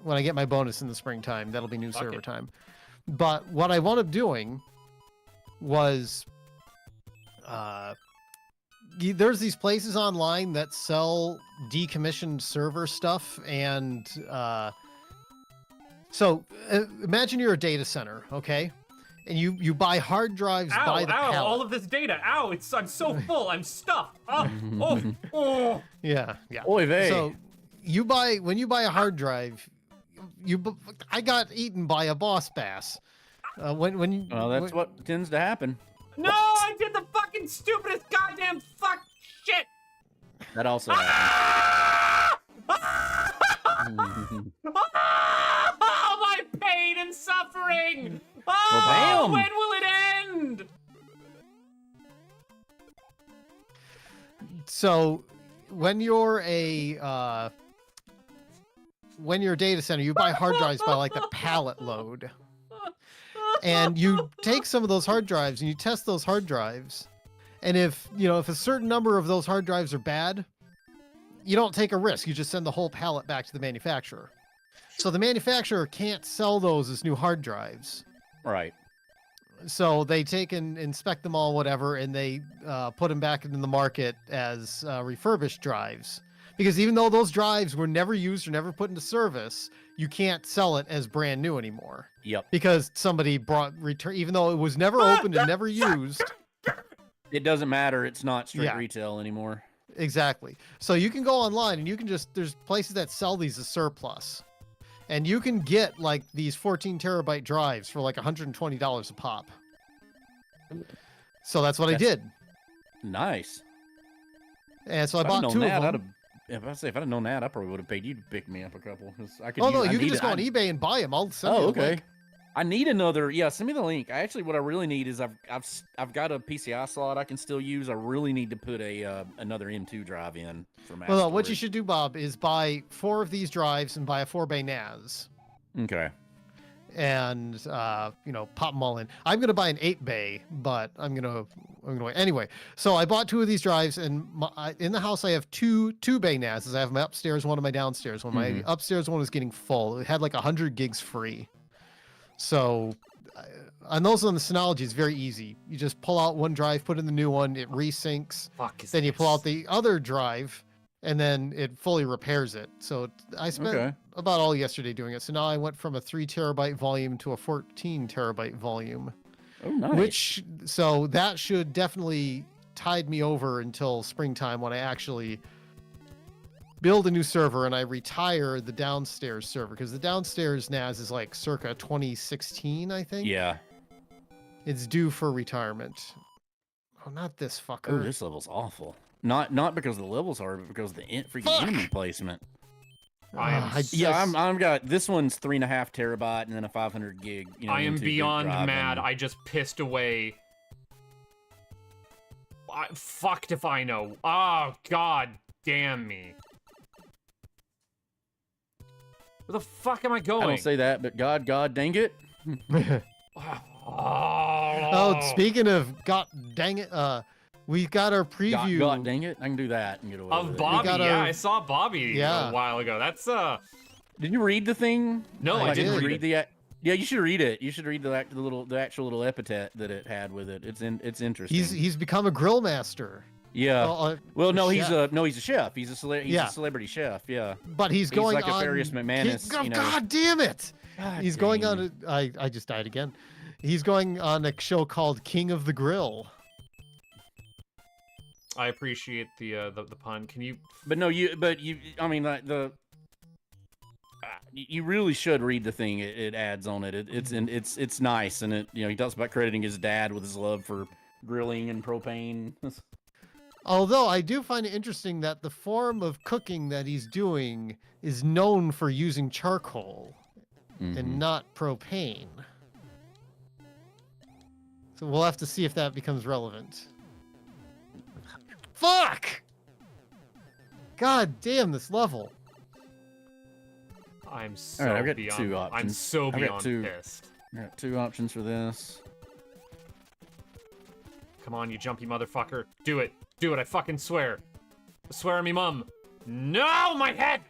when I get my bonus in the springtime. That'll be new Fuck server it. time. But what I wound up doing was there's these places online that sell decommissioned server stuff, and so imagine you're a data center, okay, and you buy hard drives by the pallet. all of this data. Ow, I'm so full. I'm stuffed. Oh. Yeah. Oy vey. So when you buy a hard drive, I got eaten by a boss bass. When Well, that's what tends to happen. No, I did the fucking stupidest goddamn fuck shit. That also happens. Oh, my pain and suffering. Oh, Well, bam. when will it end? So when you're a data center, you buy hard drives by like the pallet load. And you take some of those hard drives and you test those hard drives. And if a certain number of those hard drives are bad, you don't take a risk. You just send the whole pallet back to the manufacturer. So the manufacturer can't sell those as new hard drives. Right. So they take and inspect them all, whatever, and they put them back into the market as refurbished drives. Because even though those drives were never used or never put into service, you can't sell it as brand new anymore. Yep. Because somebody even though it was never opened and never used. It doesn't matter. It's not straight Yeah. retail anymore. Exactly. So you can go online and you can there's places that sell these as surplus. And you can get like these 14 terabyte drives for like $120 a pop. So that's what I did. Nice. And so I If I'd bought known 2 that, of I'd them. have, if I'd have known that, I probably would have paid you to pick me up a couple. 'Cause I could Oh no, use, I you can need just it- go on I- eBay and buy them. I'll send you Oh, the okay. link. I need another. Yeah, send me the link. What I really need is I've got a PCI slot I can still use. I really need to put a another M2 drive in for mass Well, what you storage. should do, Bob, is buy 4 of these drives and buy a 4-bay NAS. Okay. And you know, pop them all in. I'm gonna buy an 8-bay, but I'm gonna wait. Anyway, so I bought 2 of these drives, and in the house I have 2-bay NASs. I have my upstairs one and my downstairs one. My upstairs one was getting full. It had like 100 gigs free. So on those on the Synology, it's very easy. You just pull out one drive, put in the new one, it resyncs. Then you pull out the other drive, and then it fully repairs it. So I spent about all yesterday doing it. So now I went from a 3 terabyte volume to a 14 terabyte volume. Oh, nice. So that should definitely tide me over until springtime when I actually build a new server and I retire the downstairs server, because the downstairs NAS is like circa 2016, I think. Yeah. It's due for retirement. Oh, not this fucker. Oh, this level's awful. Not because the levels are, but because the freaking enemy placement. I'm got this one's 3.5 terabyte and then a 500 gig. You know, I am M2 beyond drive mad. and- I just pissed away. Fucked if I know. Oh, god damn me. Where the fuck am I going? I don't say that, but God dang it. Oh, speaking of god dang it, we've got our preview. God dang it. I can do that and get away Of with Bobby, got yeah, our- I saw Bobby a while ago. That's it. Did you read the thing? No, I didn't read it. Yeah, you should read it. You should read the actual little epithet that it had with it. It's interesting. He's become a grill master. Yeah. Well, no, he's chef. a chef. He's a celebrity chef. Yeah. But he's going like on. a Farius McManus. Oh, you know. God damn it! God He's going dang. on. I just died again. He's going on a show called King of the Grill. I appreciate the pun. Can you? But no, I mean, like you really should read the thing it adds on it. It's nice, and it, you know, he talks about crediting his dad with his love for grilling and propane. Although I do find it interesting that the form of cooking that he's doing is known for using charcoal and not propane. So we'll have to see if that becomes relevant. Fuck! God damn this level. I'm so All right, I've got beyond. 2 options. I'm so I've got beyond 2 pissed. I got 2 options for this. Come on, you jumpy motherfucker. Do it. Do it, I fucking swear. I swear on me mum. No, my head!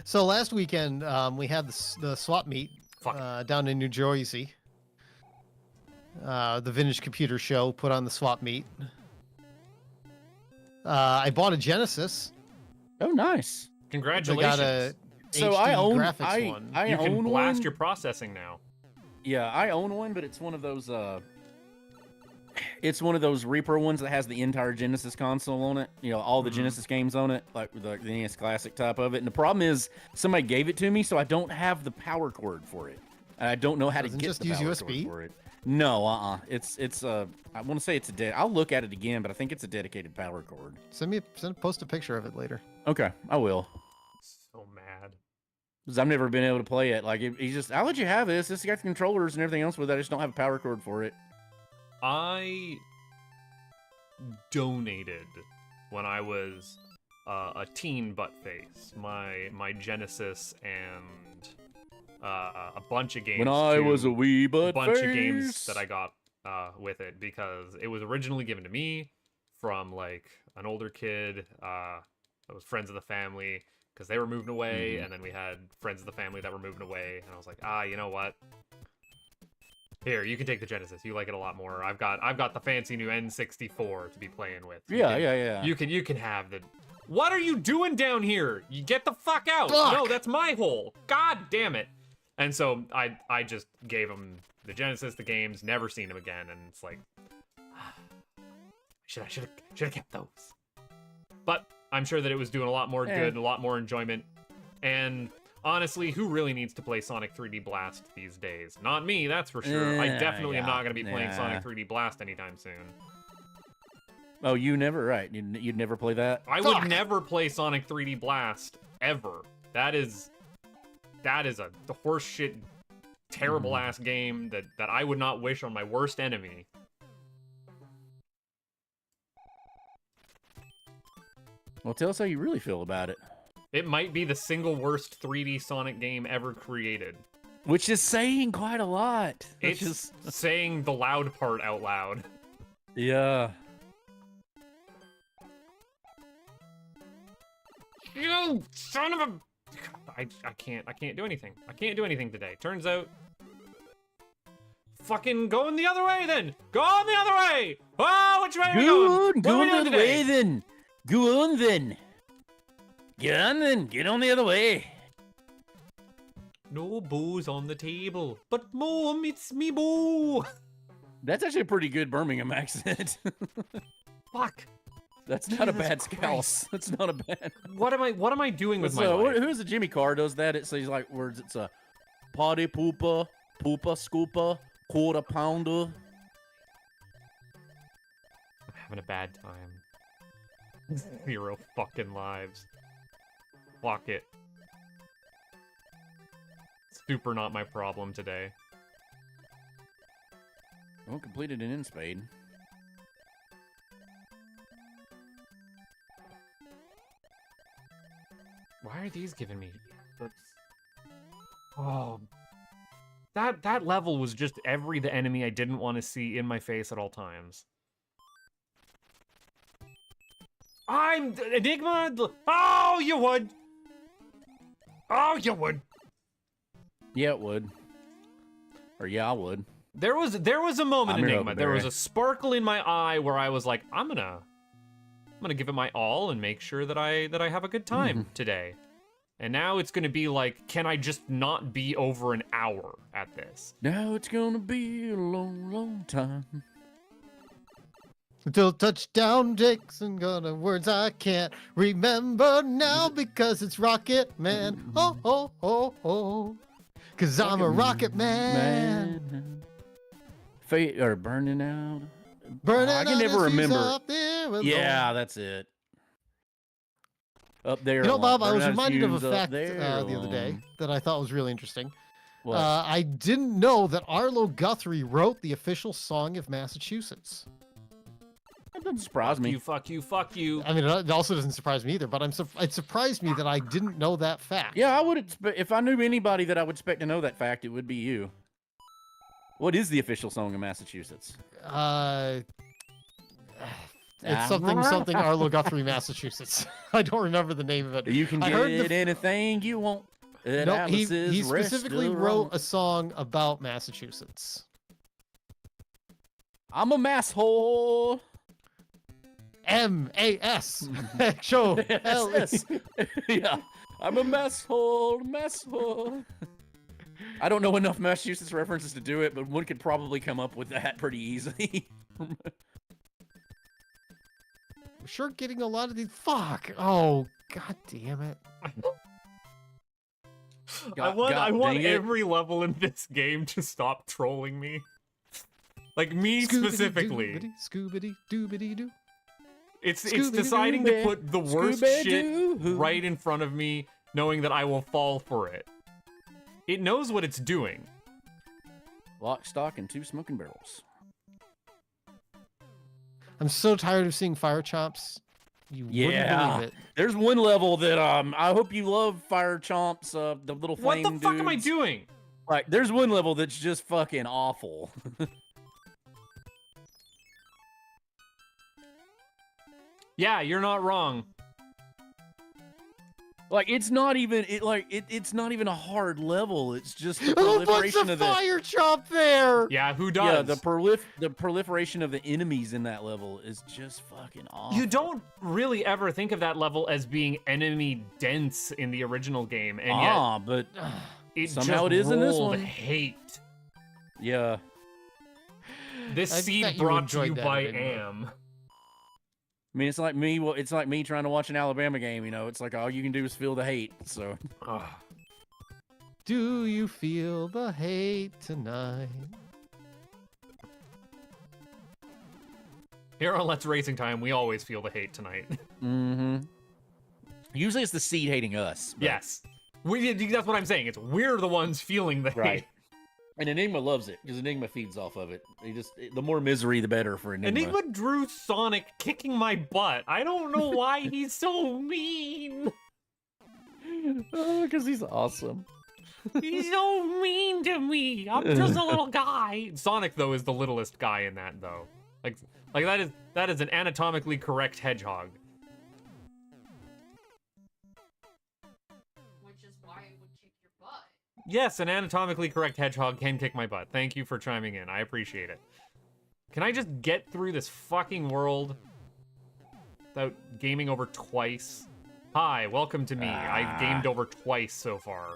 So last weekend, we had the swap meet down in New Jersey. The Vintage Computer Show put on the swap meet. I bought a Genesis. Oh, nice. Congratulations. They got a So HD I own graphics one. I you can own blast one. your processing now. Yeah, I own one, but it's one of those it's one of those repro ones that has the entire Genesis console on it. You know, all the Genesis games on it, like the NES Classic type of it. And the problem is, somebody gave it to me, so I don't have the power cord for it. And I don't know how to Doesn't get just the use power USB? cord for it. No, It's I want to say it's I'll look at it again, but I think it's a dedicated power cord. Post a picture of it later. Okay, I will. So mad. Because I've never been able to play it. Like, he's just, I'll let you have this. This got the controllers and everything else with it. I just don't have a power cord for it. I donated when I was a teen buttface my Genesis and a bunch of games. When I was a wee butt bunch face. of games that I got with it, because it was originally given to me from like an older kid that was friends of the family, because they were moving away, and then we had friends of the family that were moving away, and I was like, you know what? Here, you can take the Genesis. You like it a lot more. I've got the fancy new N64 to be playing with. Yeah. You can have the. What are you doing down here? You get the fuck out! Fuck! No, that's my hole. God damn it! And so I just gave him the Genesis, the games, never seen him again, and it's like, should have kept those. But I'm sure that it was doing a lot more good and a lot more enjoyment. And Honestly, who really needs to play Sonic 3D Blast these days? Not me, that's for sure. I definitely am not going to be playing Sonic 3D Blast anytime soon. Oh, you never, right? You'd never play that? I would never play Sonic 3D Blast ever. That is a horseshit, terrible ass game that I would not wish on my worst enemy. Well, tell us how you really feel about it. It might be the single worst 3D Sonic game ever created. Which is saying quite a lot. It's just saying the loud part out loud. Yeah. You son of a... I can't do anything. I can't do anything today. Turns out... Fucking going the other way then! Go on the other way! Oh, which way are we going? Go on the other way then! Go on then! Get on then! Get on the other way! No booze on the table, but Mom, it's me boo! That's actually a pretty good Birmingham accent. Fuck. That's not a bad scouse. That's not a bad. What am I doing with my life? Who's the Jimmy Carr does that? It says like words. It's a potty pooper, pooper scooper, quarter pounder. I'm having a bad time. 0 fucking lives. Fuck it. Super not my problem today. Well, completed an in-spade. Why are these giving me? Oh, that level was just the enemy I didn't want to see in my face at all times. I'm Enigma. Oh, you would. Oh, you would. Yeah, it would. Or yeah, I would. There was a moment, Enigma. There was Huckleberry. a sparkle in my eye where I was like, I'm gonna give it my all and make sure that I have a good time today. And now it's gonna be like, can I just not be over an hour at this? Now it's gonna be a long, long time. Until touchdown, Jackson got the words I can't remember now because it's Rocket Man. Oh, oh, oh, oh. Cause I'm a Rocket Man. Fate or burning out. Burning I can out never his fuse remember. up there alone. Yeah, that's it. Up there. You know, Bob, I was burning out his reminded of a fuse up fact there the other day alone. that I thought was really interesting. What? I didn't know that Arlo Guthrie wrote the official song of Massachusetts. That doesn't surprise me. Fuck you. I mean, it also doesn't surprise me either, but it surprised me that I didn't know that fact. Yeah, I would expect if I knew anybody that I would expect to know that fact, it would be you. What is the official song of Massachusetts? It's something Arlo Guthrie, Massachusetts. I don't remember the name of it. You can I get heard anything you want. At No, he Alice's specifically restaurant. wrote a song about Massachusetts. I'm a masshole. M-A-S. Show. Yes. Yeah. I'm a masshole. I don't know enough Massachusetts references to do it, but one could probably come up with that pretty easily. Sure getting a lot of these. Fuck. Oh, god damn it. I want dang it. every level in this game to stop trolling me. Like me specifically. Scoobity doobity doo. It's Scooby-Doo, deciding to put the worst shit Scooby-Doo. right in front of me, knowing that I will fall for it. It knows what it's doing. Lock, stock, and 2 smoking barrels. I'm so tired of seeing fire chops. You wouldn't believe it. There's one level that I hope you love Fire Chomps, the little flame What the fuck am I dudes. doing? Like, there's one level that's just fucking awful. Yeah, you're not wrong. Like, it's not even it's not even a hard level. It's just the Oh, a bunch proliferation of of the fire chop there. Yeah, who yeah, does? the proliferation of the enemies in that level is just fucking awful. You don't really ever think of that level as being enemy dense in the original game, and yet but it somehow just it is in this rolled one. hate. Yeah. This I seed bet you brought to enjoyed you that by a bit more. Am. I mean, it's like me trying to watch an Alabama game, you know. It's like all you can do is feel the hate. So Ugh. Do you feel the hate tonight? Here on Let's Racing Time, we always feel the hate tonight. Mm-hmm. Usually it's the seed hating us. But... Yes. That's what I'm saying. It's we're the ones feeling the Right. hate. And Enigma loves it because Enigma feeds off of it. The more misery, the better for Enigma. Enigma drew Sonic kicking my butt. I don't know why he's so mean. Oh, because he's awesome. He's so mean to me. I'm just a little guy. Sonic, though, is the littlest guy in that, though. Like that is an anatomically correct hedgehog. Which is why it would kick your butt. Yes, an anatomically correct hedgehog can kick my butt. Thank you for chiming in. I appreciate it. Can I just get through this fucking world without gaming over twice? Hi, welcome to me. I've gamed over twice so far.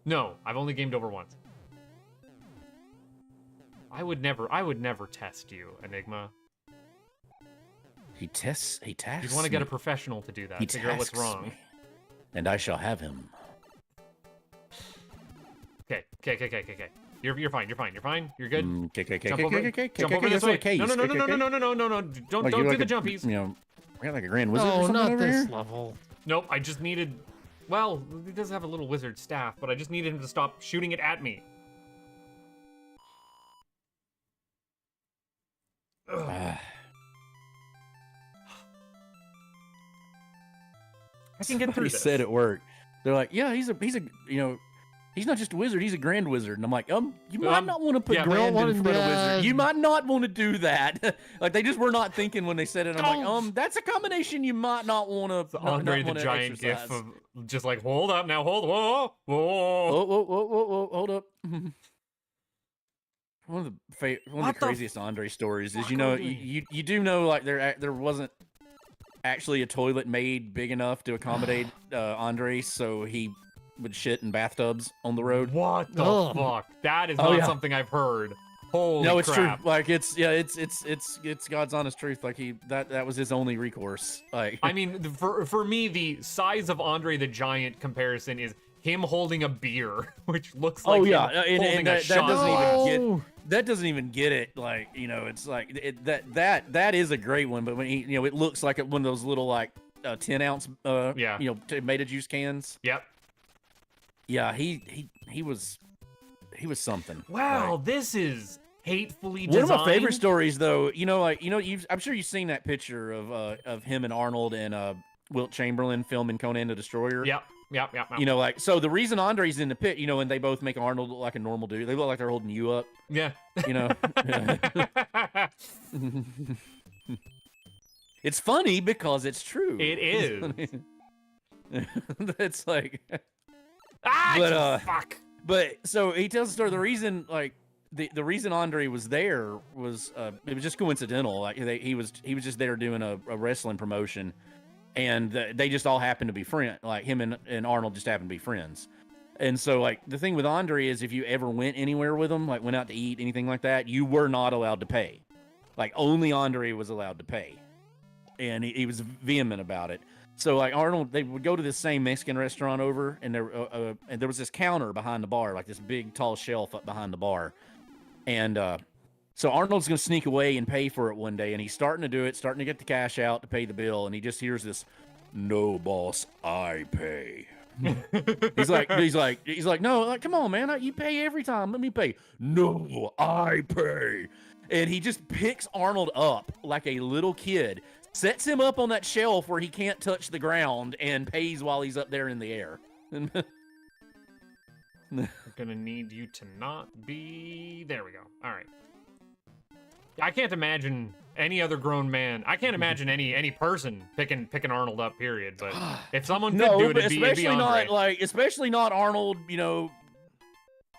No, I've only gamed over once. I would never test you, Enigma. He tasks You'd want to get a professional to do that. He Figure out what's tasks wrong. me, and I shall have him. Okay. You're fine. You're good. Okay. Jump over this way. No. Don't do the jumpies. You know, I got like a grand wizard or Oh, something not over this here. level. Nope, I just needed... Well, he does have a little wizard staff, but I just needed him to stop shooting it at me. Ugh. I can get through Somebody this. said at work, they're like, yeah, he's a you know, he's not just a wizard, he's a grand wizard. And I'm like, you might not want to put yeah, grand don't in wanna- front of wizard. yeah. You might not want to do that. Like they just were not thinking when they said it. I'm Oh. like, that's a combination you might not want to. Andre the Giant gif of just like, hold up now, whoa. Whoa, hold up. One of the What the craziest Andre stories is, fuck you know, are we you do know like there wasn't actually a toilet made big enough to accommodate Andre, so he would shit in bathtubs on the road. What the Ugh. fuck? That is Oh, not yeah. something I've heard. Holy No, it's crap. true. Like it's God's honest truth. Like that was his only recourse. Like I mean, for me, the size of Andre the Giant comparison is him holding a beer, which looks like him holding a that shot. doesn't even get it. Like, you know, it's like that is a great one, but when he, you know, it looks like one of those little like 10-ounce Yeah. you know, tomato juice cans. Yep. Yeah, he was something. Wow, Like, this is hatefully one designed. of my favorite stories, though, you know, like, you know, I'm sure you've seen that picture of him and Arnold and Wilt Chamberlain filming Conan the Destroyer. Yep. You know, like, so the reason Andre's in the pit, you know, and they both make Arnold look like a normal dude. They look like they're holding you up. Yeah. You know. It's funny because it's true. It is. It's like, But fuck. but so he tells the story. The reason, like, the reason Andre was there was it was just coincidental. Like he was just there doing a wrestling promotion, and they just all happened to be friends. Like him and Arnold just happened to be friends. And so, like, the thing with Andre is if you ever went anywhere with him, like went out to eat, anything like that, you were not allowed to pay. Like, only Andre was allowed to pay. And he was vehement about it. So, like, Arnold, they would go to this same Mexican restaurant over, and there was this counter behind the bar, like this big, tall shelf up behind the bar. And so Arnold's going to sneak away and pay for it one day, and he's starting to do it, starting to get the cash out to pay the bill, and he just hears this, "No, boss, I pay." he's like, no, like, come on, man, you pay every time. Let me pay. No, I pay. And he just picks Arnold up like a little kid, sets him up on that shelf where he can't touch the ground, and pays while he's up there in the air. We're gonna need you to not be... There we go. All right. I can't imagine any other grown man. I can't imagine any person picking Arnold up, period. But if someone could do it, it'd be Andre. Especially not Arnold, you know,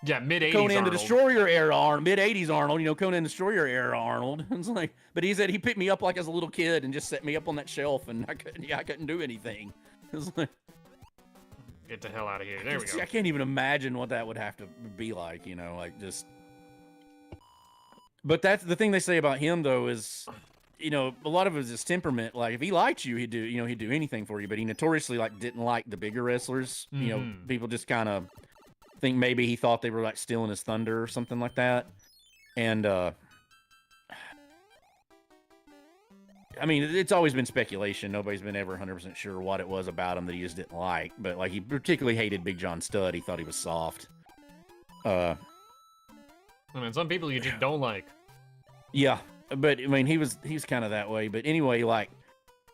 Yeah, mid-80s Conan Arnold. the Destroyer era Arnold, mid-80s Arnold, you know, Conan the Destroyer era Arnold. It's like, but he said he picked me up like as a little kid and just set me up on that shelf, and I couldn't do anything. It's like, Get the hell out of here. There we go. I can't even imagine what that would have to be like, you know, like just. But that's the thing they say about him, though, is, you know, a lot of it is his temperament. Like, if he liked you, he'd do anything for you. But he notoriously, like, didn't like the bigger wrestlers. You know, people just kind of think maybe he thought they were like stealing his thunder or something like that. And I mean, it's always been speculation. Nobody's been ever 100% sure what it was about him that he just didn't like. But like, he particularly hated Big John Studd. He thought he was soft. I mean, some people you just don't like. Yeah, but I mean, he was kind of that way. But anyway, like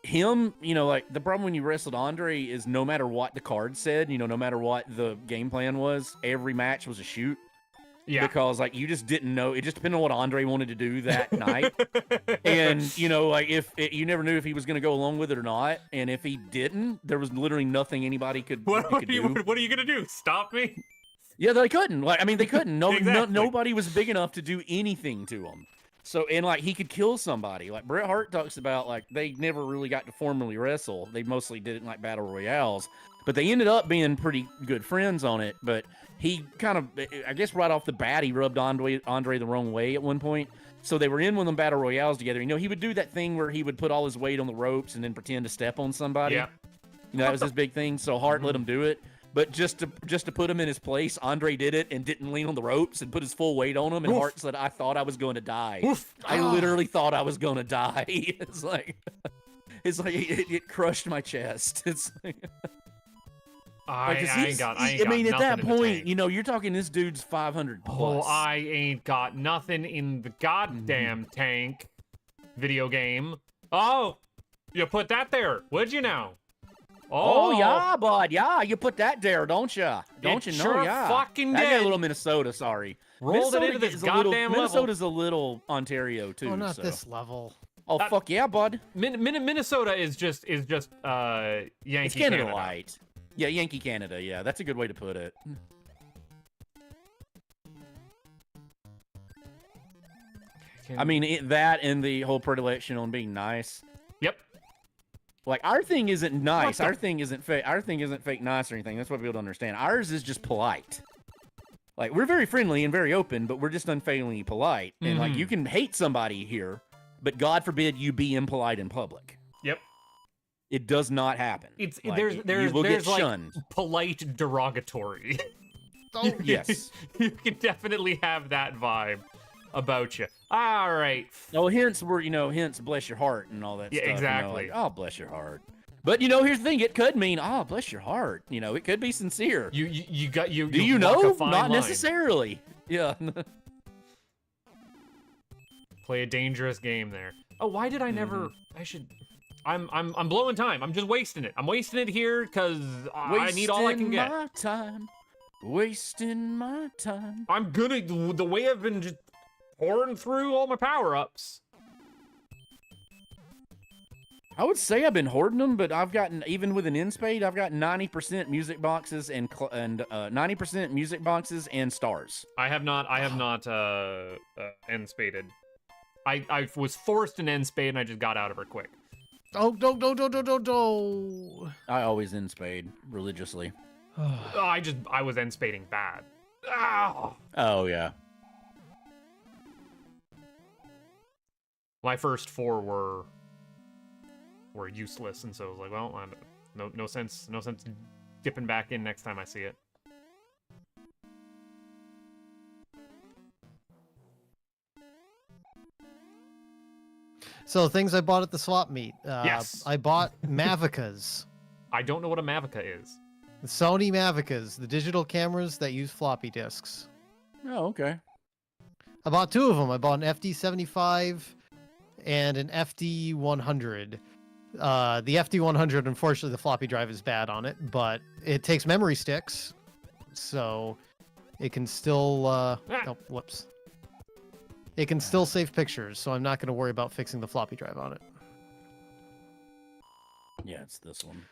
him, you know, like the problem when you wrestled Andre is no matter what the card said, you know, no matter what the game plan was, every match was a shoot. Yeah. Because like you just didn't know. It just depended on what Andre wanted to do that night. And you know, like you never knew if he was going to go along with it or not. And if he didn't, there was literally nothing anybody could do. What are you gonna do? Stop me? Yeah, they couldn't. Like, I mean, they couldn't. Exactly. Nobody was big enough to do anything to him. So, and like he could kill somebody. Like Bret Hart talks about, like they never really got to formally wrestle. They mostly did it in like battle royales, but they ended up being pretty good friends on it. But he kind of, I guess, right off the bat, he rubbed Andre the wrong way at one point. So they were in one of them battle royales together. You know, he would do that thing where he would put all his weight on the ropes and then pretend to step on somebody. Yeah. You know, that was his big thing. So Hart let him do it. But just to put him in his place, Andre did it and didn't lean on the ropes and put his full weight on him. And Hart said, "I thought I was going to die. I literally thought I was going to die." It's like it crushed my chest. It's like, I ain't got I mean, at that nothing in the point, tank. you know, you're talking this dude's 500 plus. Oh, I ain't got nothing in the goddamn tank. Video game. Oh, you put that there, would you now? Oh yeah, bud. Yeah, you put that there, don't you? Don't you know? Sure Yeah. fucking I got did. a little Minnesota. Sorry. Rolled it into this goddamn level. Minnesota's a little Ontario too. Oh, not so. this level. Oh fuck yeah, bud. Minnesota is just Yankee It's Canada light. Yeah, Yankee Canada. Yeah, that's a good way to put it. I mean, that and the whole predilection on being nice. Yep. Like our thing isn't nice. the- Our thing isn't fake. Our thing isn't fake nice or anything. That's what people don't understand. Ours is just polite. Like we're very friendly and very open, but we're just unfailingly polite. And like you can hate somebody here, but God forbid you be impolite in public. Yep. It does not happen. It's Like, there's you will get like shunned. polite derogatory. Oh, Yes. You can definitely have that vibe about you. All right. Oh, hence bless your heart and all that Yeah, stuff. exactly. You know, like, oh, bless your heart. But here's the thing: it could mean, oh, bless your heart. You know, it could be sincere. You Do you walk know? a fine Not line. necessarily. Yeah. Play a dangerous game there. Oh, why did I never? I should. I'm blowing time. I'm just wasting it. I'm wasting it here because I need all I can get. My time. Wasting my time. I'm gonna the way I've been just pouring through all my power-ups. I would say I've been hoarding them, but I've gotten, even with an end spade, I've got 90% music boxes and 90% music boxes and stars. I have not end spaded. I was forced an end spade and I just got out of her quick. Oh, no. I always end spade religiously. I was end spading bad. Ah! Oh yeah. My first 4 were useless, and so I was like, well, no sense dipping back in next time I see it. So things I bought at the swap meet. Yes. I bought Mavicas. I don't know what a Mavica is. The Sony Mavicas, the digital cameras that use floppy disks. Oh, okay. I bought 2 of them. I bought an FD75 and an FD100. The FD100, unfortunately, the floppy drive is bad on it, but it takes memory sticks, so it can still. Oh, whoops. It can still save pictures, so I'm not going to worry about fixing the floppy drive on it. Yeah, it's this one.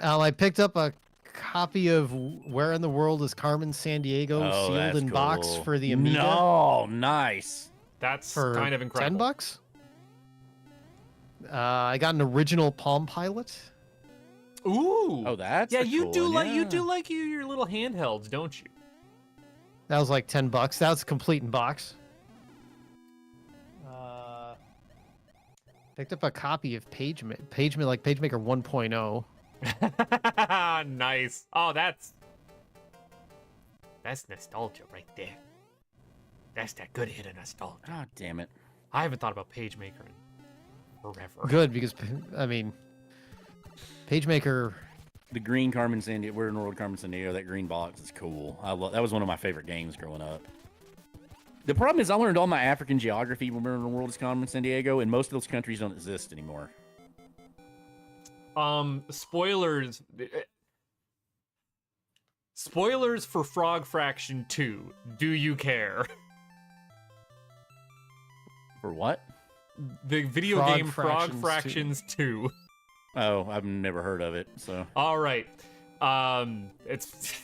I picked up a copy of Where in the World is Carmen Sandiego sealed that's in box cool. for the Amiga. No, nice. That's For kind of incredible. $10. I got an original Palm Pilot. Ooh. Oh, that's yeah. the You cool do one, like yeah. your little handhelds, don't you? That was like $10. That was complete in box. Picked up a copy of PageMaker 1.0. Nice. Oh, that's that's nostalgia right there. That's that good hit of nostalgia. God damn it. I haven't thought about PageMaker in forever. Good, because I mean, PageMaker. The green Carmen Sandiego, we're in World Carmen Sandiego. That green box is cool. That was one of my favorite games growing up. The problem is I learned all my African geography when we were in World Carmen Sandiego, and most of those countries don't exist anymore. Spoilers. Spoilers for Frog Fraction 2. Do you care? For what? The video Frog game Frog Fractions Fractions 2. Oh, I've never heard of it, so. All right. It's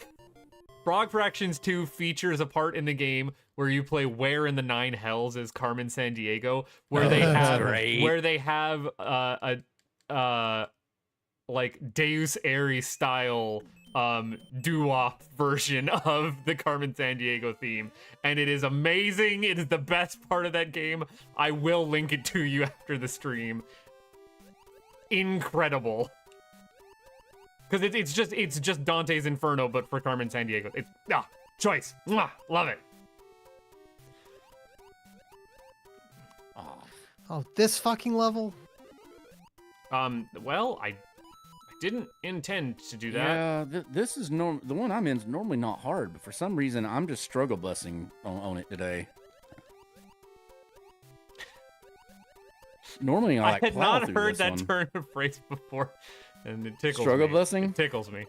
Frog Fractions 2 features a part in the game where you play Where in the Nine Hells as Carmen Sandiego, where they have a like Deus Eris style doo-wop version of the Carmen Sandiego theme, and it is amazing. It is the best part of that game. I will link it to you after the stream. Incredible, because it's just Dante's Inferno but for Carmen Sandiego. It's choice. Mwah, love it. Oh, this fucking level. Well, I didn't intend to do that. Yeah, this is the one I'm in is normally not hard, but for some reason I'm just struggle busing on it today. Normally I had plow not through heard this that one. turn of phrase before, and it tickles Struggle me. busing? It tickles me.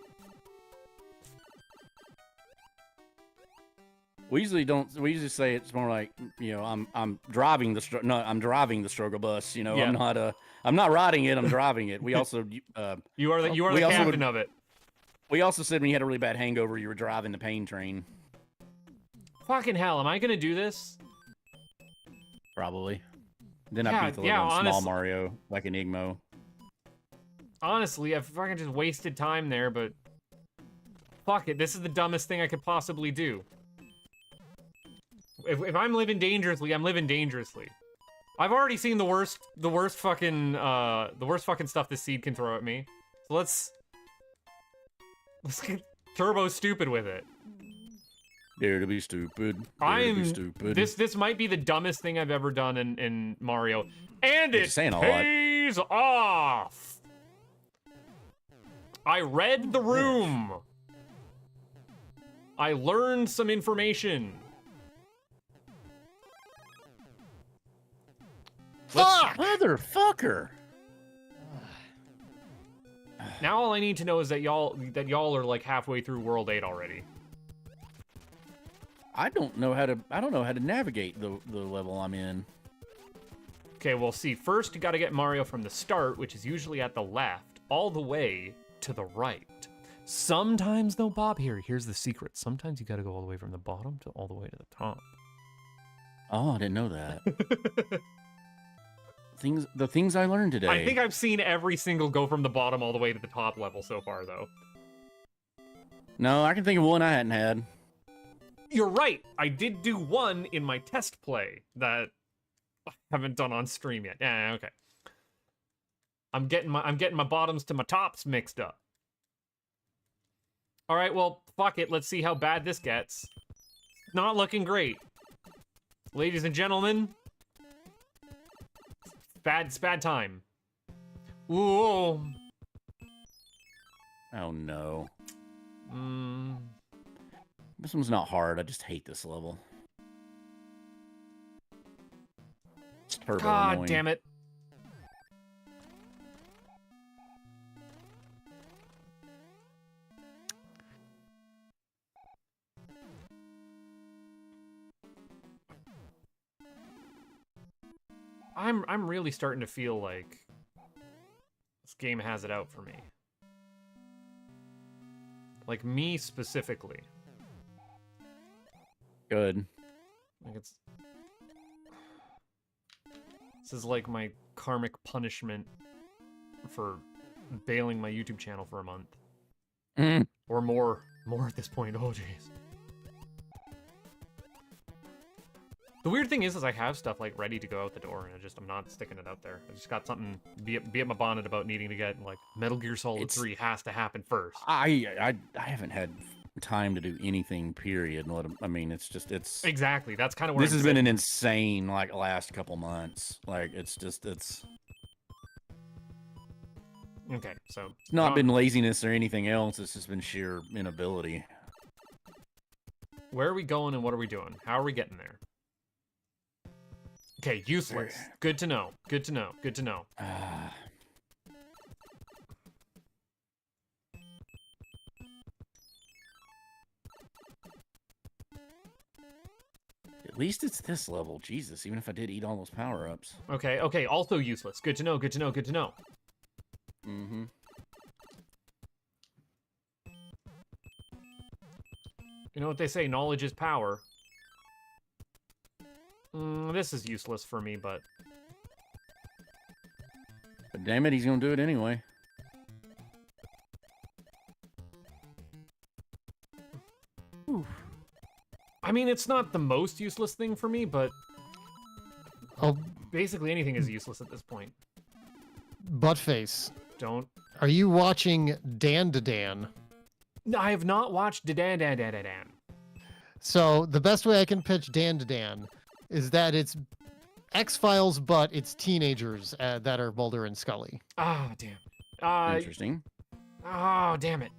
We usually say it's more like, you know, I'm driving the struggle bus, you know. Yeah. I'm not riding it, I'm driving it. We also You are the we also captain of it. we also said when you had a really bad hangover you were driving the pain train. Fucking hell, am I gonna do this? Probably. Then Yeah, I beat the yeah, little small honest- Mario like Enigmo. Honestly, I fucking just wasted time there, but fuck it, this is the dumbest thing I could possibly do. If I'm living dangerously, I'm living dangerously. I've already seen the worst fucking stuff this seed can throw at me. So let's get turbo stupid with it. Dare to be stupid. Dare to be stupid. This might be the dumbest thing I've ever done in Mario, and You're it saying a lot. pays off. I read the room. I learned some information. Fuck! Motherfucker! Now all I need to know is that y'all are like halfway through World 8 already. I don't know how to navigate the level I'm in. Okay, well, see, first you gotta get Mario from the start, which is usually at the left, all the way to the right. Sometimes, though, Bob, here's the secret. Sometimes you gotta go all the way from the bottom to all the way to the top. Oh, I didn't know that. The things I learned today. I think I've seen every single go from the bottom all the way to the top level so far, though. No, I can think of one I hadn't had. You're right. I did do one in my test play that I haven't done on stream yet. Yeah, okay. I'm getting my bottoms to my tops mixed up. All right, well, fuck it. Let's see how bad this gets. Not looking great. Ladies and gentlemen, it's bad time. Ooh. Oh no. Mm. This one's not hard. I just hate this level. It's turbo God annoying. damn it. I'm really starting to feel like this game has it out for me. Like me specifically. Good. Like this is like my karmic punishment for bailing my YouTube channel for a month. Mm. Or more at this point. Oh jeez. The weird thing is I have stuff like ready to go out the door, and I'm not sticking it out there. I just got something be at my bonnet about needing to get like Metal Gear Solid 3 has to happen first. I haven't had time to do anything. Period. And let him, I mean, it's just Exactly. That's kind of where This I'm has been sitting. an insane last couple months. Like it's Okay, so It's not been laziness or anything else. It's just been sheer inability. where are we going and what are we doing? How are we getting there? Okay, useless. Good to know. Good to know. Good to know. At least it's this level. Jesus, even if I did eat all those power-ups. Okay, okay, also useless. Good to know, good to know, good to know. Mm-hmm. You know what they say, knowledge is power. This is useless for me, but... But damn it, he's gonna do it anyway. Oof. I mean, it's not the most useless thing for me, but... Oh, basically anything is useless at this point. Buttface. Don't... Are you watching Dan to Dan? No, I have not watched Dan. So the best way I can pitch Dan to Dan is that it's X-Files, but it's teenagers that are Mulder and Scully. Ah, damn. Interesting. Oh, damn it.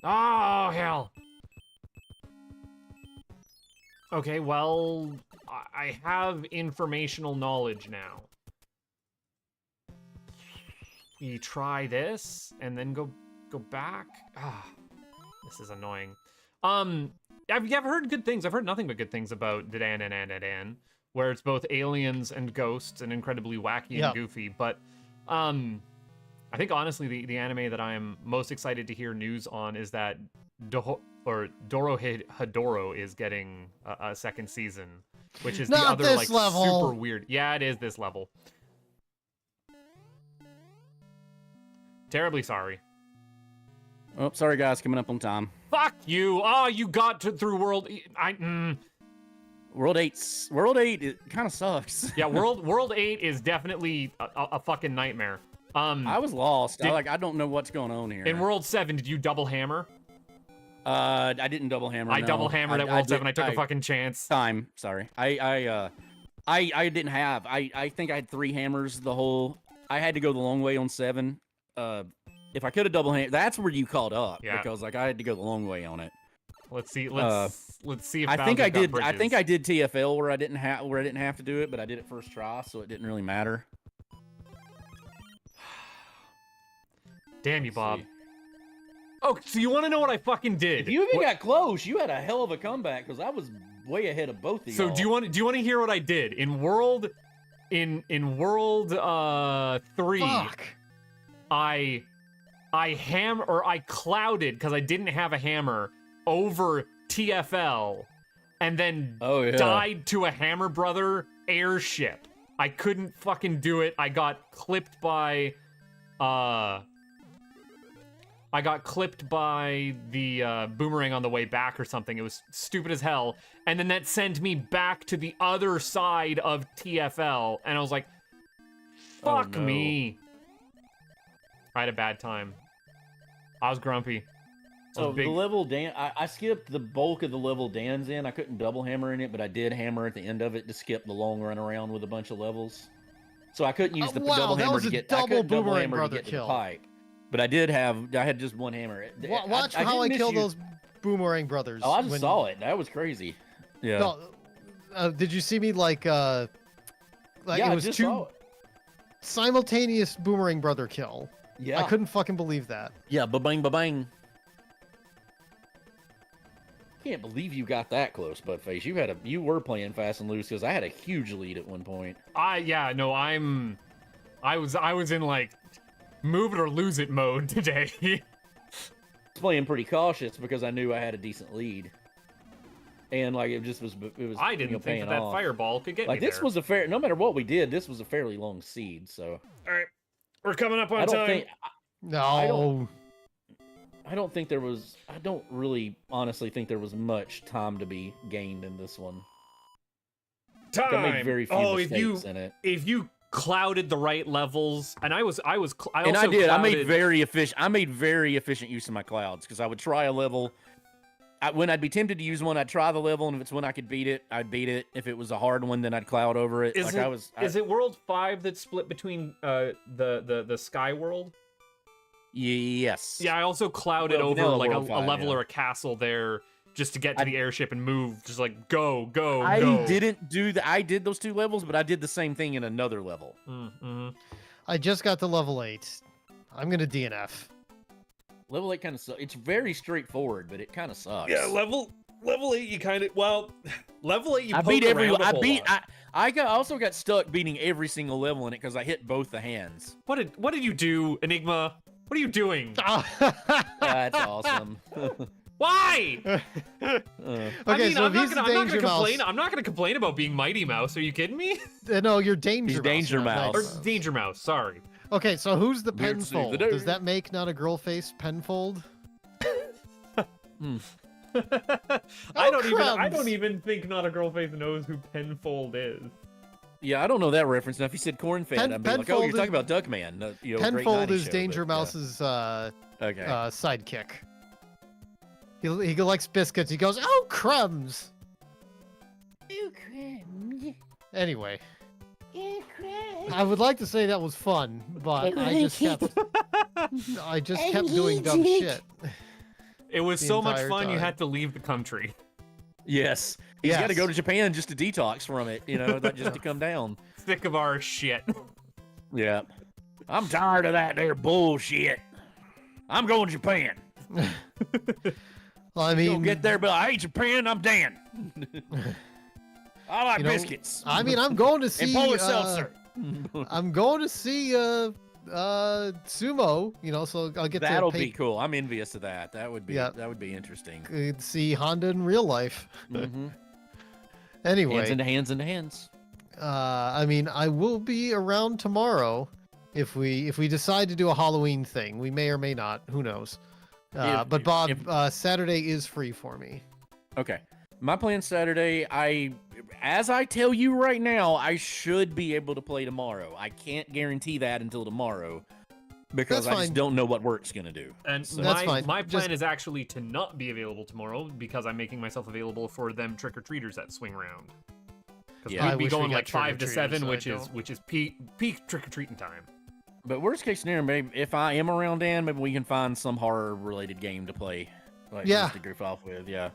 Oh, hell. Okay, well, I have informational knowledge now. You try this and then go back. Ah, this is annoying. I've heard good things. I've heard nothing but good things about Dan, where it's both aliens and ghosts and incredibly wacky and goofy. But I think honestly the anime that I am most excited to hear news on is that Dorohedoro is getting a second season, which is the Not other this like level. super weird. Yeah, it is this level. Terribly sorry. Oh, sorry guys, coming up on time. Fuck you! Oh, you got through World. World 8, it kind of sucks. Yeah, World 8 is definitely a fucking nightmare. I was lost. I don't know what's going on here. In World 7, did you double hammer? I didn't double hammer. I no. double hammered at World 7. I took a fucking chance. Sorry. I didn't have. I think I had 3 hammers the whole. I had to go the long way on 7. If I could have double hammered, that's where you caught up. Yeah. Because like I had to go the long way on it. Let's see. Let's see if I think Bowser's I got did. I bridges. think I did TFL where I didn't have to do it, but I did it first try, so it didn't really matter. Damn you, Let's Bob. see. Oh, so you want to know what I fucking did? If you even got close, you had a hell of a comeback because I was way ahead of both of you. So do you want to hear what I did in World 3? Fuck. I clouded because I didn't have a hammer over TFL and then died to a Hammer Brother airship. I couldn't fucking do it. I got clipped by the boomerang on the way back or something. It was stupid as hell. And then that sent me back to the other side of TFL. And I was like, fuck me. I had a bad time. I was grumpy. So the level Dan, I skipped the bulk of the level Dan's in. I couldn't double hammer in it, but I did hammer at the end of it to skip the long run around with a bunch of levels. So I couldn't use the wow, double that hammer was to a get. double I couldn't double boomerang hammer brother to get to kill. the pipe. But I had just one hammer. Watch how I didn't kill miss you. those boomerang brothers. Oh, I just saw it. That was crazy. Yeah. No, did you see me like yeah, it was I just 2 saw it. simultaneous boomerang brother kill? Yeah. I couldn't fucking believe that. Yeah, ba-bang, ba-bang. Can't believe you got that close, Buttface. You were playing fast and loose because I had a huge lead at one point. I was in like move it or lose it mode today. I was playing pretty cautious because I knew I had a decent lead. And like it was I didn't think that fireball could get like me this there. was no matter what we did, this was a fairly long seed, so All right. We're coming up on time. No. I don't really honestly think there was much time to be gained in this one. I made very few mistakes in it. If you clouded the right levels, and I did. I made very efficient use of my clouds because I would try a level, when I'd be tempted to use one, I'd try the level, and if it's one I could beat it, I'd beat it. If it was a hard one, then I'd cloud over it. Is is it World 5 that's split between the Sky World? Yes. Yeah, I also clouded Well, over vanilla like a World 5, level yeah. or a castle there just to get to the airship and move. Just like go. I go. didn't do that. I did those 2 levels, but I did the same thing in another level. Mm-hmm. I just got to level 8. I'm gonna DNF. Level 8 kind of sucks. It's very straightforward, but it kind of sucks. Yeah, level 8. You kind of level 8. You I poke beat every. around a I whole beat. lot. I also got stuck beating every single level in it because I hit both the hands. What did you do, Enigma? What are you doing? That's awesome. Why? Okay, I mean, so I'm if he's not the gonna Danger Mouse, complain. I'm not gonna complain about being Mighty Mouse. Are you kidding me? no, you're Danger He's Mouse. Danger you're not Mouse. Mighty Or Danger Mouse. Sorry. Okay, so who's the Weird to see the penfold? day. Does that make not a girl face penfold? I don't crumbs. even think Not a Girl Face knows who Penfold is. Yeah, I don't know that reference. Now, if you said corn fed, I'd be like, oh, Penfold you're talking about Duckman. You know, great Penfold 90s is show, Danger but, yeah. Mouse's Okay. sidekick. He likes biscuits. He goes, "Oh, crumbs." Oh, crumbs. Anyway, Oh, crumbs. I would like to say that was fun, but I just kept doing dumb shit. It was The so much entire fun you time. had to leave the country. Yes. He's got to Yes. go to Japan just to detox from it, you know, just to come down. Sick of our shit. Yeah. I'm tired of that there bullshit. I'm going to Japan. Well, I You mean, don't get there, but I hate Japan, I'm Dan. I like You know, biscuits. I'm going to see. and Polish seltzer. I'm going to see sumo. You know, so I'll get That'll to be cool. I'm envious of that. That would be Yeah. interesting. see Honda in real life. Mm-hmm. Anyway, Hands into hands into hands. I mean, I will be around tomorrow if we decide to do a Halloween thing. We may or may not. Who knows? But Bob, Saturday is free for me. Okay. My plan Saturday, as I tell you right now, I should be able to play tomorrow. I can't guarantee that until tomorrow because That's I just fine. don't know what work's going to do. And That's fine. my plan Just- is actually to not be available tomorrow because I'm making myself available for them trick-or-treaters at Swing Round. Because Yeah. I we'd be wish we going got like 5 to 7, trick-or-treaters, which is peak trick-or-treating time. But worst case scenario, maybe if I am around Dan, maybe we can find some horror related game to play. Like, Yeah. just to goof off with, yeah.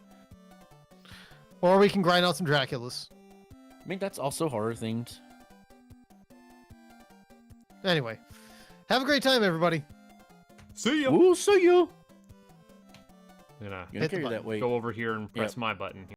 Or we can grind out some Draculas. I mean, that's also horror themed. Anyway, have a great time, everybody. See ya! We'll see you. I'm gonna Gonna Hit the carry button. that way. go over here and press my button.